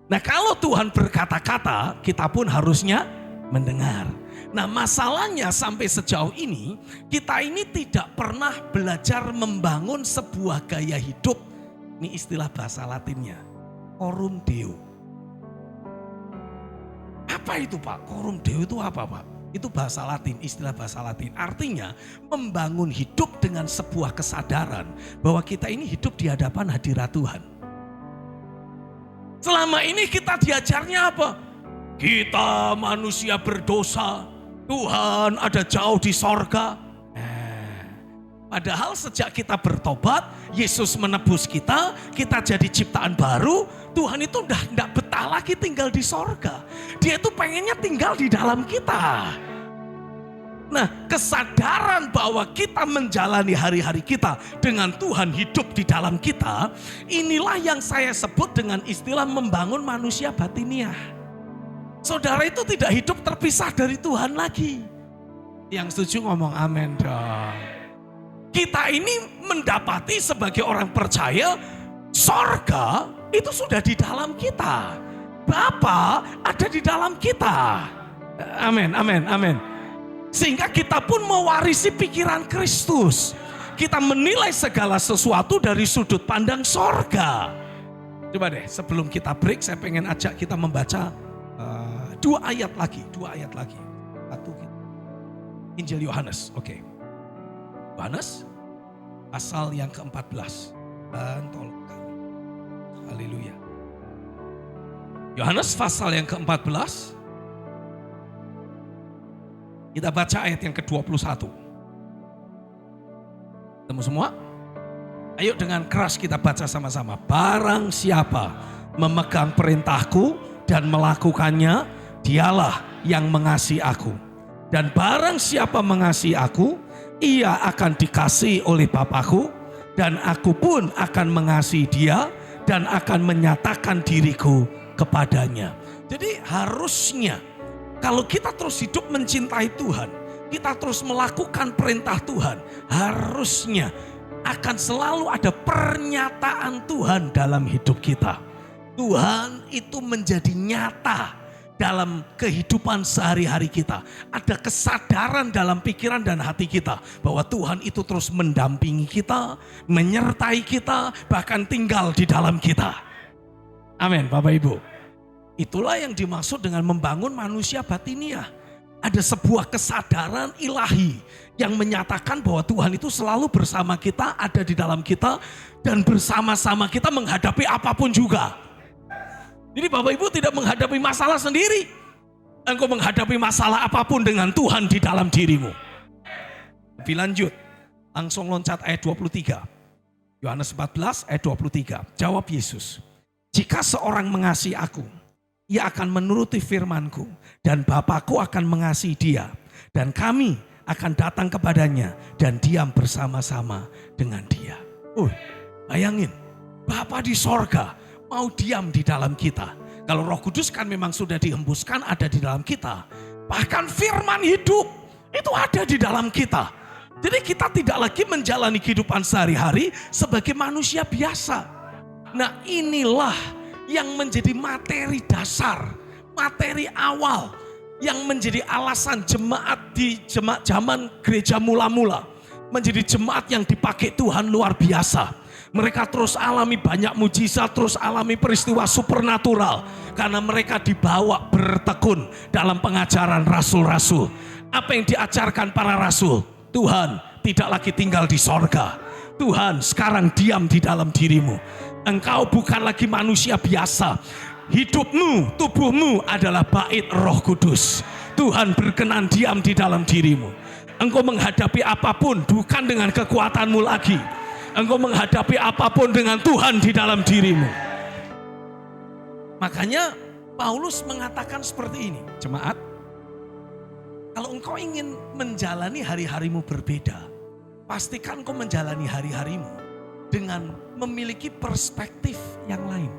Nah kalau Tuhan berkata-kata, kita pun harusnya mendengar. Nah masalahnya sampai sejauh ini, kita ini tidak pernah belajar membangun sebuah gaya hidup. Ini istilah bahasa Latinnya, coram Deo. Apa itu Pak? Coram Deo itu apa Pak? Itu bahasa Latin, istilah bahasa Latin. Artinya membangun hidup dengan sebuah kesadaran bahwa kita ini hidup di hadapan hadirat Tuhan. Selama ini kita diajarnya apa? Kita manusia berdosa, Tuhan ada jauh di sorga. Padahal sejak kita bertobat, Yesus menebus kita, kita jadi ciptaan baru, Tuhan itu udah tidak betah lagi tinggal di sorga. Dia itu pengennya tinggal di dalam kita. Nah, kesadaran bahwa kita menjalani hari-hari kita dengan Tuhan hidup di dalam kita, inilah yang saya sebut dengan istilah membangun manusia batiniah. Saudara itu tidak hidup terpisah dari Tuhan lagi. Yang setuju ngomong amin dong. Kita ini mendapati sebagai orang percaya, sorga itu sudah di dalam kita. Bapa ada di dalam kita. Amin, amin, amin. Sehingga kita pun mewarisi pikiran Kristus. Kita menilai segala sesuatu dari sudut pandang sorga. Coba deh sebelum kita break saya pengen ajak kita membaca dua ayat lagi. Satu Injil Yohanes, oke. Yohanes pasal yang ke-14. Dan tolong kami. Haleluya. Yohanes pasal yang ke-14. Kita baca ayat yang ke-21. Ketemu semua? Ayo dengan keras kita baca sama-sama. Barang siapa memegang perintahku dan melakukannya, dialah yang mengasihi aku. Dan barang siapa mengasihi aku, ia akan dikasihi oleh Bapa-Ku, dan aku pun akan mengasihi dia dan akan menyatakan diriku kepadanya. Jadi harusnya kalau kita terus hidup mencintai Tuhan, kita terus melakukan perintah Tuhan, harusnya akan selalu ada pernyataan Tuhan dalam hidup kita. Tuhan itu menjadi nyata dalam kehidupan sehari-hari kita. Ada kesadaran dalam pikiran dan hati kita bahwa Tuhan itu terus mendampingi kita, menyertai kita, bahkan tinggal di dalam kita. Amin Bapak Ibu. Itulah yang dimaksud dengan membangun manusia batiniah. Ada sebuah kesadaran ilahi yang menyatakan bahwa Tuhan itu selalu bersama kita, ada di dalam kita, dan bersama-sama kita menghadapi apapun juga. Jadi Bapak Ibu tidak menghadapi masalah sendiri. Engkau menghadapi masalah apapun dengan Tuhan di dalam dirimu. Lebih lanjut, langsung loncat ayat 23. Yohanes 14 ayat 23. Jawab Yesus, jika seorang mengasihi aku, ia akan menuruti firman-Ku, dan Bapa-Ku akan mengasihi dia, dan kami akan datang kepadanya dan diam bersama-sama dengan dia. Bayangin, Bapa di sorga mau diam di dalam kita. Kalau Roh Kudus kan memang sudah dihembuskan ada di dalam kita. Bahkan firman hidup itu ada di dalam kita. Jadi kita tidak lagi menjalani kehidupan sehari-hari sebagai manusia biasa. Nah inilah yang menjadi materi dasar, materi awal yang menjadi alasan jemaat di jemaat zaman gereja mula-mula menjadi jemaat yang dipakai Tuhan luar biasa. Mereka terus alami banyak mujizat, terus alami peristiwa supernatural karena mereka dibawa bertekun dalam pengajaran rasul-rasul. Apa yang diajarkan para rasul? Tuhan tidak lagi tinggal di sorga. Tuhan sekarang diam di dalam dirimu. Engkau bukan lagi manusia biasa. Hidupmu, tubuhmu adalah bait Roh Kudus. Tuhan berkenan diam di dalam dirimu. Engkau menghadapi apapun bukan dengan kekuatanmu lagi. Engkau menghadapi apapun dengan Tuhan di dalam dirimu. Makanya Paulus mengatakan seperti ini, jemaat. Kalau engkau ingin menjalani hari-harimu berbeda, pastikan engkau menjalani hari-harimu dengan memiliki perspektif yang lain.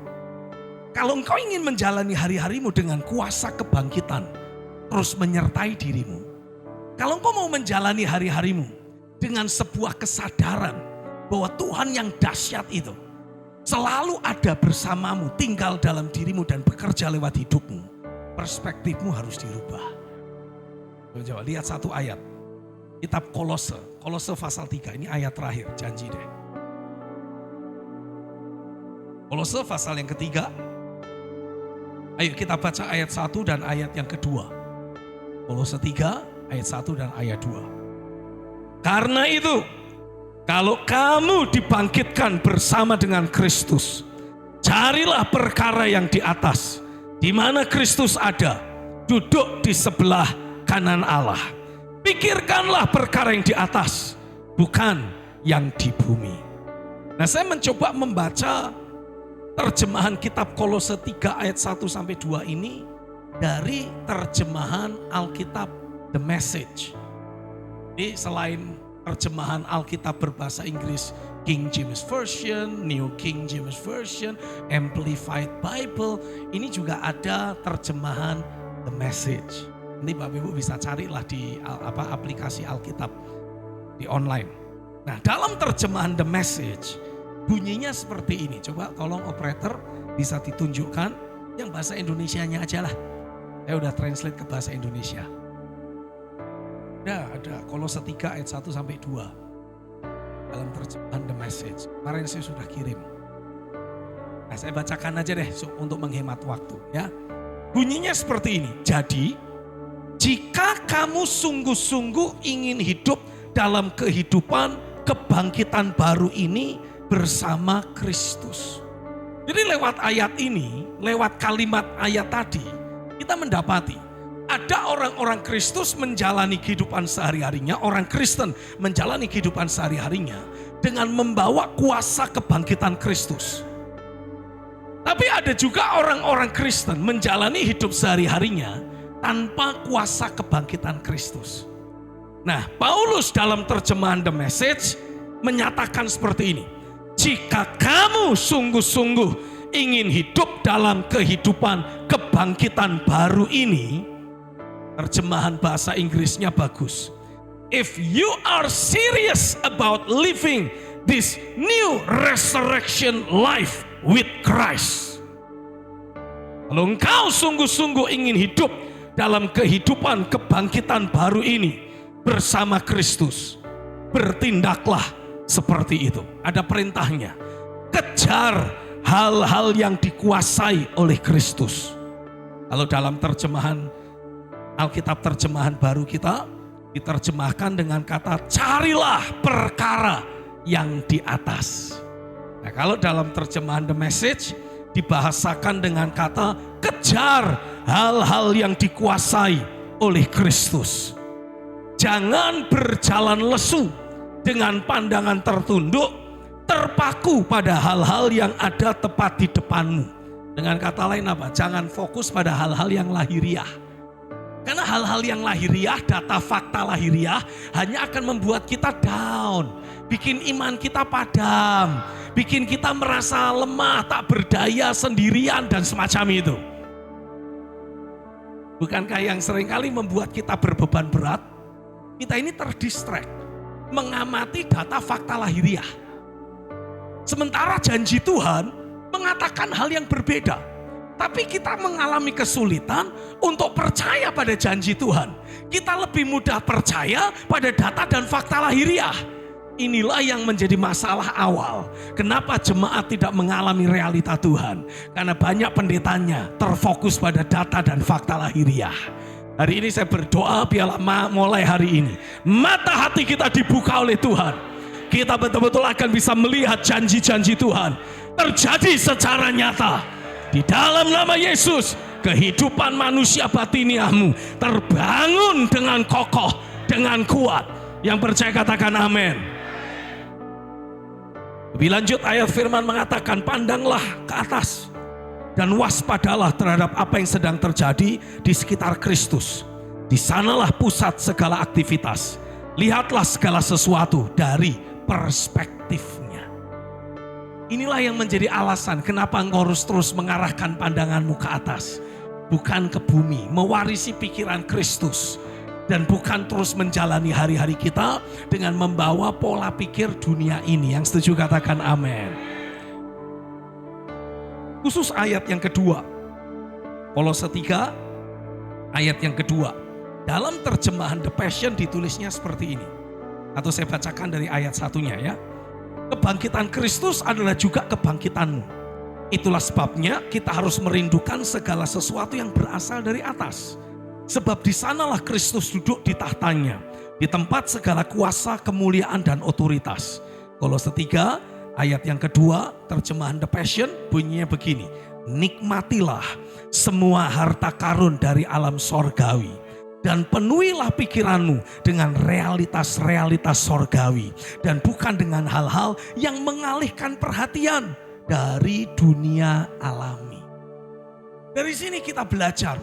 Kalau engkau ingin menjalani hari-harimu dengan kuasa kebangkitan terus menyertai dirimu. Kalau engkau mau menjalani hari-harimu dengan sebuah kesadaran bahwa Tuhan yang dahsyat itu selalu ada bersamamu, tinggal dalam dirimu dan bekerja lewat hidupmu, perspektifmu harus dirubah. Coba lihat satu ayat. Kitab Kolose pasal 3, ini ayat terakhir, janji deh. Kolose pasal yang ketiga. Ayo kita baca ayat 1 dan ayat yang kedua. Kolose 3 ayat 1 dan ayat 2. Karena itu, kalau kamu dibangkitkan bersama dengan Kristus, carilah perkara yang di atas, di mana Kristus ada, duduk di sebelah kanan Allah. Pikirkanlah perkara yang di atas, bukan yang di bumi. Nah, saya mencoba membaca terjemahan kitab Kolose 3 ayat 1 sampai 2 ini dari terjemahan Alkitab The Message. Jadi selain terjemahan Alkitab berbahasa Inggris King James Version, New King James Version, Amplified Bible, ini juga ada terjemahan The Message. Nanti Bapak Ibu bisa carilah di aplikasi Alkitab di online. Nah, dalam terjemahan The Message bunyinya seperti ini. Coba tolong operator bisa ditunjukkan yang bahasa Indonesianya aja lah. Saya udah translate ke bahasa Indonesia. Ada Kolose 3 ayat 1 sampai 2 dalam terjemahan The Message. Kemarin saya sudah kirim. Nah, saya bacakan aja deh untuk menghemat waktu ya. Bunyinya seperti ini. Jadi, jika kamu sungguh-sungguh ingin hidup dalam kehidupan kebangkitan baru ini bersama Kristus. Jadi lewat ayat ini, lewat kalimat ayat tadi, kita mendapati ada orang-orang Kristus menjalani kehidupan sehari-harinya, orang Kristen menjalani kehidupan sehari-harinya dengan membawa kuasa kebangkitan Kristus. Tapi ada juga orang-orang Kristen menjalani hidup sehari-harinya tanpa kuasa kebangkitan Kristus. Nah, Paulus dalam terjemahan The Message menyatakan seperti ini. Jika kamu sungguh-sungguh ingin hidup dalam kehidupan kebangkitan baru ini, terjemahan bahasa Inggrisnya bagus. If you are serious about living this new resurrection life with Christ. Kalau engkau sungguh-sungguh ingin hidup dalam kehidupan kebangkitan baru ini bersama Kristus, bertindaklah seperti itu. Ada perintahnya. Kejar hal-hal yang dikuasai oleh Kristus. Kalau dalam terjemahan Alkitab terjemahan baru kita diterjemahkan dengan kata carilah perkara yang di atas. Nah, kalau dalam terjemahan The Message dibahasakan dengan kata kejar hal-hal yang dikuasai oleh Kristus. Jangan berjalan lesu dengan pandangan tertunduk, terpaku pada hal-hal yang ada tepat di depanmu. Dengan kata lain apa? Jangan fokus pada hal-hal yang lahiriah. Karena hal-hal yang lahiriah, data fakta lahiriah hanya akan membuat kita down, bikin iman kita padam, bikin kita merasa lemah, tak berdaya, sendirian dan semacam itu. Bukankah yang seringkali membuat kita berbeban berat? Kita ini terdistract, mengamati data fakta lahiriah. Sementara janji Tuhan mengatakan hal yang berbeda. Tapi kita mengalami kesulitan untuk percaya pada janji Tuhan. Kita lebih mudah percaya pada data dan fakta lahiriah. Inilah yang menjadi masalah awal. Kenapa jemaat tidak mengalami realita Tuhan? Karena banyak pendetanya terfokus pada data dan fakta lahiriah. Hari ini saya berdoa biarlah mulai hari ini mata hati kita dibuka oleh Tuhan. Kita betul-betul akan bisa melihat janji-janji Tuhan terjadi secara nyata. Di dalam nama Yesus, kehidupan manusia batiniahmu terbangun dengan kokoh, dengan kuat. Yang percaya katakan amin. Lebih lanjut ayat firman mengatakan, pandanglah ke atas dan waspadalah terhadap apa yang sedang terjadi di sekitar Kristus. Di sanalah pusat segala aktivitas. Lihatlah segala sesuatu dari perspektifnya. Inilah yang menjadi alasan kenapa engkau harus terus mengarahkan pandanganmu ke atas. Bukan ke bumi, mewarisi pikiran Kristus. Dan bukan terus menjalani hari-hari kita dengan membawa pola pikir dunia ini. Yang setuju katakan amin. Khusus ayat yang kedua, Kolose 3 ayat yang kedua. Dalam terjemahan The Passion ditulisnya seperti ini. Atau saya bacakan dari ayat satunya ya. Kebangkitan Kristus adalah juga kebangkitanmu. Itulah sebabnya kita harus merindukan segala sesuatu yang berasal dari atas. Sebab di sanalah Kristus duduk di tahtanya, di tempat segala kuasa, kemuliaan dan otoritas. Kolose 3 ayat yang kedua, terjemahan The Passion bunyinya begini. Nikmatilah semua harta karun dari alam sorgawi. Dan penuhilah pikiranmu dengan realitas-realitas sorgawi. Dan bukan dengan hal-hal yang mengalihkan perhatian dari dunia alami. Dari sini kita belajar,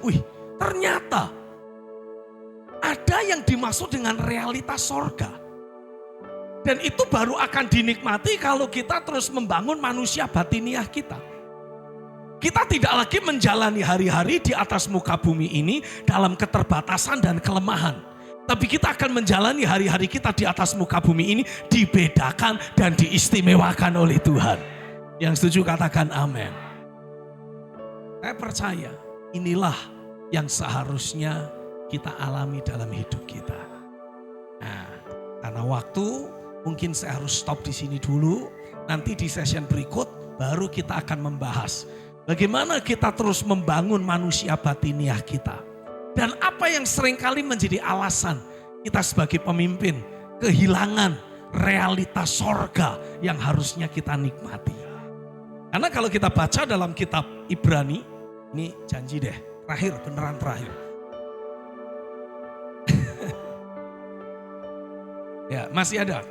ternyata ada yang dimaksud dengan realitas sorga. Dan itu baru akan dinikmati kalau kita terus membangun manusia batiniah kita. Kita tidak lagi menjalani hari-hari di atas muka bumi ini dalam keterbatasan dan kelemahan. Tapi kita akan menjalani hari-hari kita di atas muka bumi ini dibedakan dan diistimewakan oleh Tuhan. Yang setuju katakan amin. Saya percaya inilah yang seharusnya kita alami dalam hidup kita. Nah, karena waktu mungkin saya harus stop di sini dulu. Nanti di session berikut baru kita akan membahas bagaimana kita terus membangun manusia batiniah kita. Dan apa yang seringkali menjadi alasan kita sebagai pemimpin kehilangan realitas sorga yang harusnya kita nikmati. Karena kalau kita baca dalam kitab Ibrani, ini janji deh, terakhir, beneran terakhir. Ya masih ada,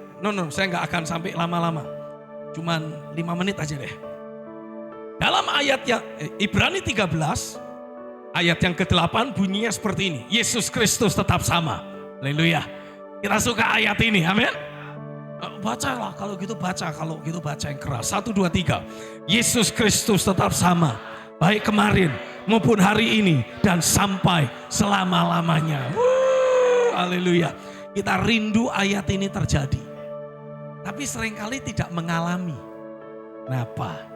saya nggak akan sampai lama-lama. Cuman 5 menit aja deh. Dalam ayat yang Ibrani 13 ayat yang ke-8 bunyinya seperti ini. Yesus Kristus tetap sama. Haleluya. Kita suka ayat ini, amin. Bacalah kalau gitu baca yang keras. 1, 2, 3. Yesus Kristus tetap sama. Baik kemarin maupun hari ini dan sampai selama-lamanya. Haleluya. Kita rindu ayat ini terjadi. Tapi seringkali tidak mengalami. Kenapa?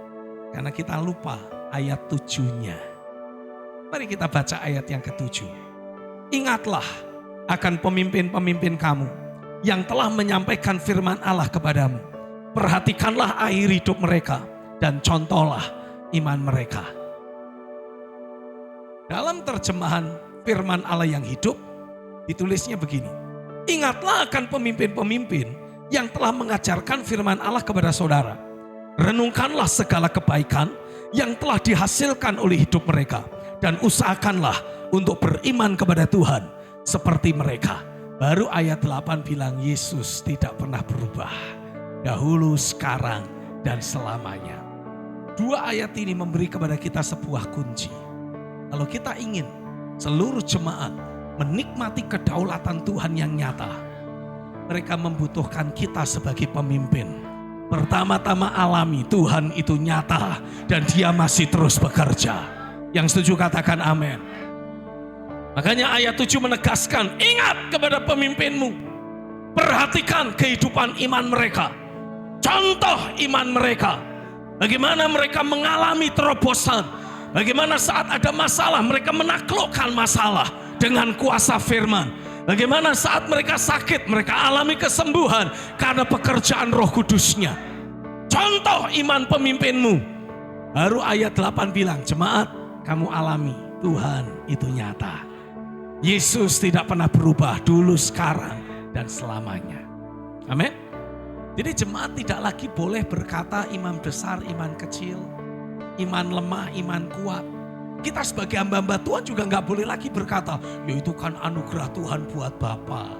Karena kita lupa ayat 7-nya. Mari kita baca ayat yang ke-7. Ingatlah akan pemimpin-pemimpin kamu yang telah menyampaikan firman Allah kepadamu. Perhatikanlah akhir hidup mereka dan contohlah iman mereka. Dalam terjemahan firman Allah yang hidup ditulisnya begini. Ingatlah akan pemimpin-pemimpin yang telah mengajarkan firman Allah kepada saudara. Renungkanlah segala kebaikan yang telah dihasilkan oleh hidup mereka. Dan usahakanlah untuk beriman kepada Tuhan seperti mereka. Baru ayat 8 bilang Yesus tidak pernah berubah. Dahulu, sekarang, dan selamanya. 2 ayat ini memberi kepada kita sebuah kunci. Kalau kita ingin seluruh jemaat menikmati kedaulatan Tuhan yang nyata, mereka membutuhkan kita sebagai pemimpin. Pertama-tama alami Tuhan itu nyata dan dia masih terus bekerja. Yang setuju katakan amin. Makanya ayat 7 menegaskan, ingat kepada pemimpinmu. Perhatikan kehidupan iman mereka. Contoh iman mereka. Bagaimana mereka mengalami terobosan. Bagaimana saat ada masalah mereka menaklukkan masalah dengan kuasa firman. Bagaimana saat mereka sakit, mereka alami kesembuhan karena pekerjaan Roh Kudusnya. Contoh iman pemimpinmu. Baru ayat 8 bilang, jemaat kamu alami Tuhan itu nyata. Yesus tidak pernah berubah dulu, sekarang, dan selamanya. Amin. Jadi jemaat tidak lagi boleh berkata iman besar, iman kecil, iman lemah, iman kuat. Kita sebagai hamba-hamba Tuhan juga nggak boleh lagi berkata, ya itu kan anugerah Tuhan buat Bapak.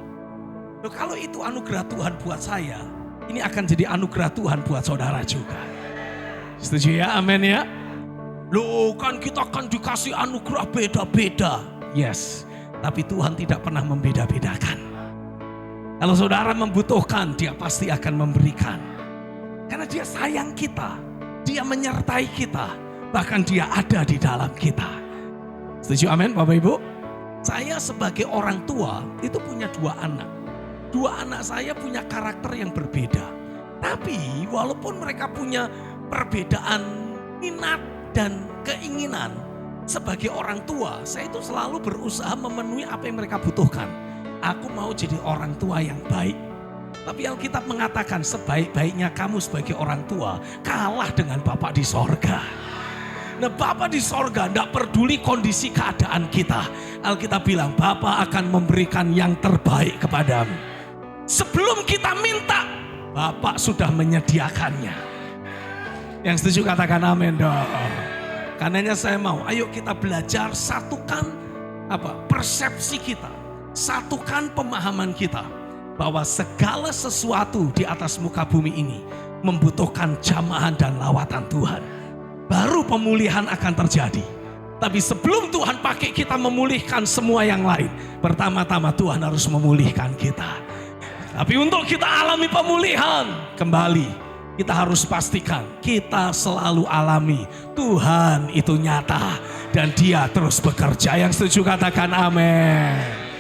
Loh, kalau itu anugerah Tuhan buat saya, ini akan jadi anugerah Tuhan buat saudara juga. Setuju ya? Amin ya. Loh, kan kita akan dikasih anugerah beda-beda. Yes, tapi Tuhan tidak pernah membeda-bedakan. Kalau saudara membutuhkan, Dia pasti akan memberikan. Karena Dia sayang kita, Dia menyertai kita, bahkan Dia ada di dalam kita. Setuju? Amin Bapak Ibu. Saya sebagai orang tua itu punya 2 anak. 2 anak saya punya karakter yang berbeda. Tapi walaupun mereka punya perbedaan minat dan keinginan, sebagai orang tua saya itu selalu berusaha memenuhi apa yang mereka butuhkan. Aku mau jadi orang tua yang baik. Tapi Alkitab mengatakan sebaik-baiknya kamu sebagai orang tua kalah dengan Bapa di sorga. Nah, Bapa di sorga tidak peduli kondisi keadaan kita. Alkitab bilang Bapa akan memberikan yang terbaik kepadamu. Sebelum kita minta, Bapa sudah menyediakannya. Yang setuju katakan amin dong. Karenanya saya mau, ayo kita belajar satukan persepsi kita, satukan pemahaman kita bahwa segala sesuatu di atas muka bumi ini membutuhkan jamahan dan lawatan Tuhan. Baru pemulihan akan terjadi. Tapi sebelum Tuhan pakai kita memulihkan semua yang lain, pertama-tama Tuhan harus memulihkan kita. Tapi untuk kita alami pemulihan kembali, kita harus pastikan kita selalu alami Tuhan itu nyata dan Dia terus bekerja. Yang setuju katakan amin.